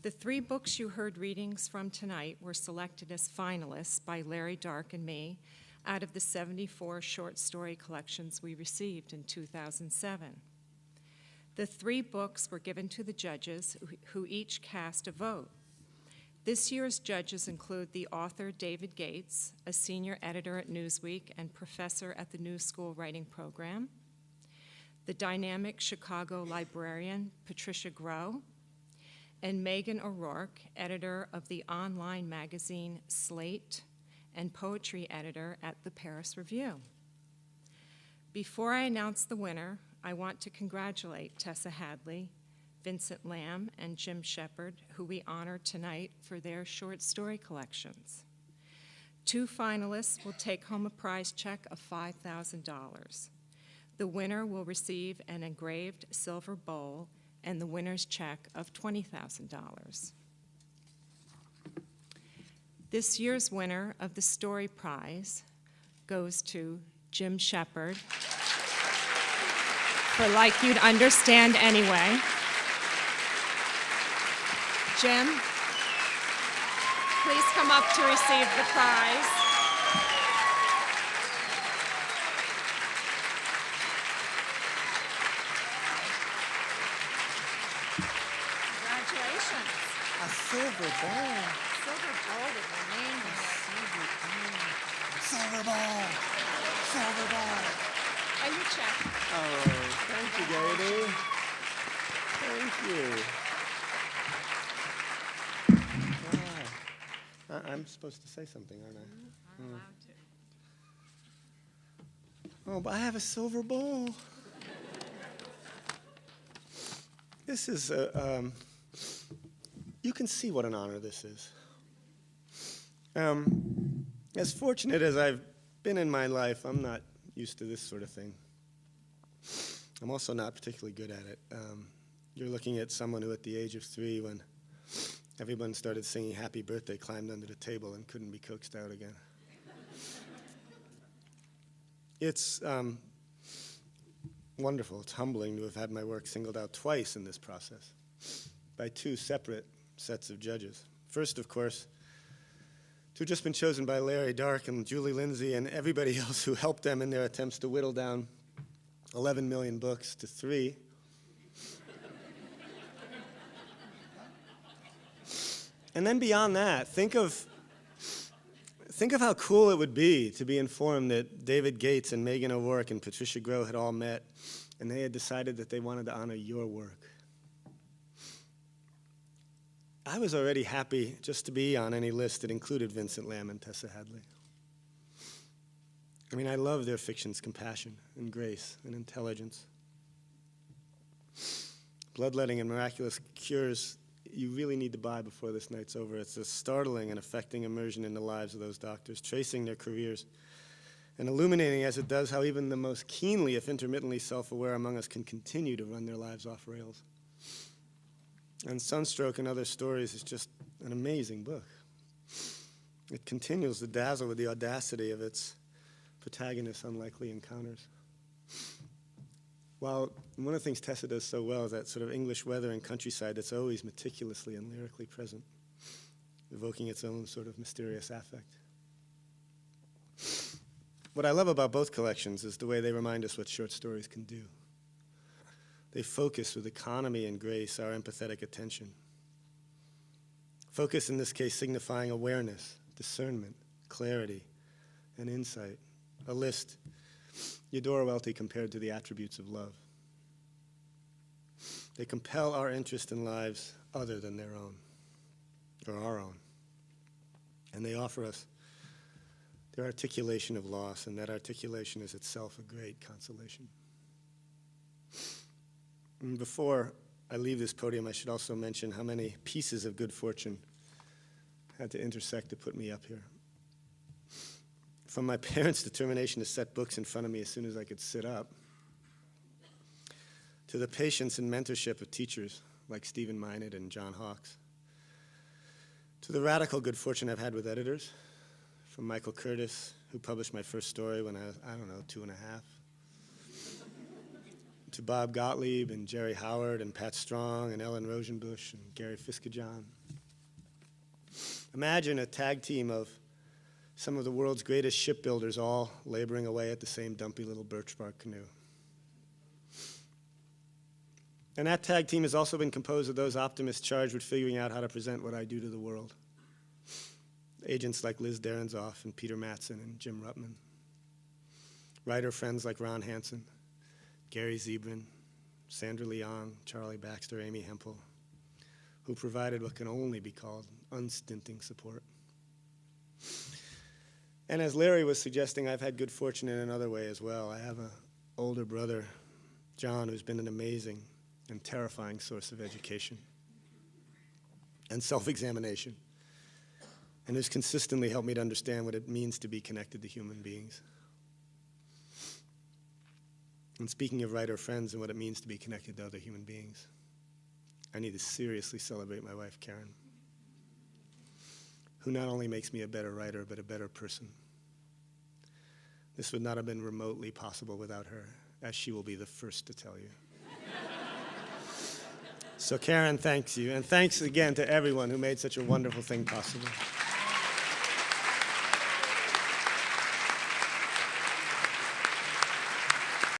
The 3 books you heard readings from tonight were selected as finalists by Larry Dark and me out of the 74 short story collections we received in 2007. The 3 books were given to the judges, who each cast a vote. This year's judges include the author David Gates, a senior editor at Newsweek and professor at the New School Writing Program, the dynamic Chicago librarian Patricia Grow, and Megan O'Rourke, editor of the online magazine Slate and poetry editor at the Paris Review. Before I announce the winner, I want to congratulate Tessa Hadley, Vincent Lamb, and Jim Sheppard, who we honor tonight for their short story collections. 2 finalists will take home a prize check of $5,000. The winner will receive an engraved silver bowl and the winner's check of $20,000. This year's winner of the Story Prize goes to Jim Sheppard for Like You'd Understand Anyway. Jim, please come up to receive the prize. Congratulations. A silver ball. Silver ball with your name on it. Silver ball. Silver ball. And your check. Oh, thank you, Gary. Thank you. Wow. I'm supposed to say something, aren't I? I'm allowed to. Oh, but I have a silver ball. This is you can see what an honor this is. As fortunate as I've been in my life, I'm not used to this sort of thing. I'm also not particularly good at it. You're looking at someone who at the age of 3, when everyone started singing Happy Birthday, climbed under the table and couldn't be coaxed out again. It's wonderful. It's humbling to have had my work singled out twice in this process by 2 separate sets of judges. First, of course, to have just been chosen by Larry Dark and Julie Lindsay and everybody else who helped them in their attempts to whittle down 11 million books to 3. And then beyond that, think of how cool it would be to be informed that David Gates and Megan O'Rourke and Patricia Grow had all met and they had decided that they wanted to honor your work. I was already happy just to be on any list that included Vincent Lamb and Tessa Hadley. I mean, I love their fiction's compassion and grace and intelligence. Bloodletting and Miraculous cures you really need to buy before this night's over. It's a startling and affecting immersion in the lives of those doctors, tracing their careers and illuminating as it does how even the most keenly, if intermittently self-aware among us can continue to run their lives off rails. And Sunstroke and Other Stories is just an amazing book. It continues to dazzle with the audacity of its protagonist's unlikely encounters. While one of the things Tessa does so well is that sort of English weather and countryside that's always meticulously and lyrically present, evoking its own sort of mysterious affect. What I love about both collections is the way they remind us what short stories can do. They focus with economy and grace our empathetic attention. Focus in this case signifying awareness, discernment, clarity, and insight. A list Eudora Welty compared to the attributes of love. They compel our interest in lives other than their own, or our own. And they offer us their articulation of loss, and that articulation is itself a great consolation. And before I leave this podium, I should also mention how many pieces of good fortune had to intersect to put me up here. From my parents' determination to set books in front of me as soon as I could sit up, to the patience and mentorship of teachers like Stephen Minot and John Hawkes, to the radical good fortune I've had with editors, from Michael Curtis, who published my first story when I was, 2.5, to Bob Gottlieb and Jerry Howard and Pat Strong and Ellen Rosenbusch and Gary Fiskajohn. Imagine a tag team of some of the world's greatest shipbuilders all laboring away at the same dumpy little birch bark canoe. And that tag team has also been composed of those optimists charged with figuring out how to present what I do to the world. Agents like Liz Derrenzoff and Peter Mattson and Jim Ruttman. Writer friends like Ron Hansen, Gary Zebrin, Sandra Leong, Charlie Baxter, Amy Hempel, who provided what can only be called unstinting support. And as Larry was suggesting, I've had good fortune in another way as well. I have an older brother, John, who's been an amazing and terrifying source of education and self-examination, and who's consistently helped me to understand what it means to be connected to human beings. And speaking of writer friends and what it means to be connected to other human beings, I need to seriously celebrate my wife, Karen. who not only makes me a better writer, but a better person. This would not have been remotely possible without her, as she will be the first to tell you. So Karen thanks you, and thanks again to everyone who made such a wonderful thing possible.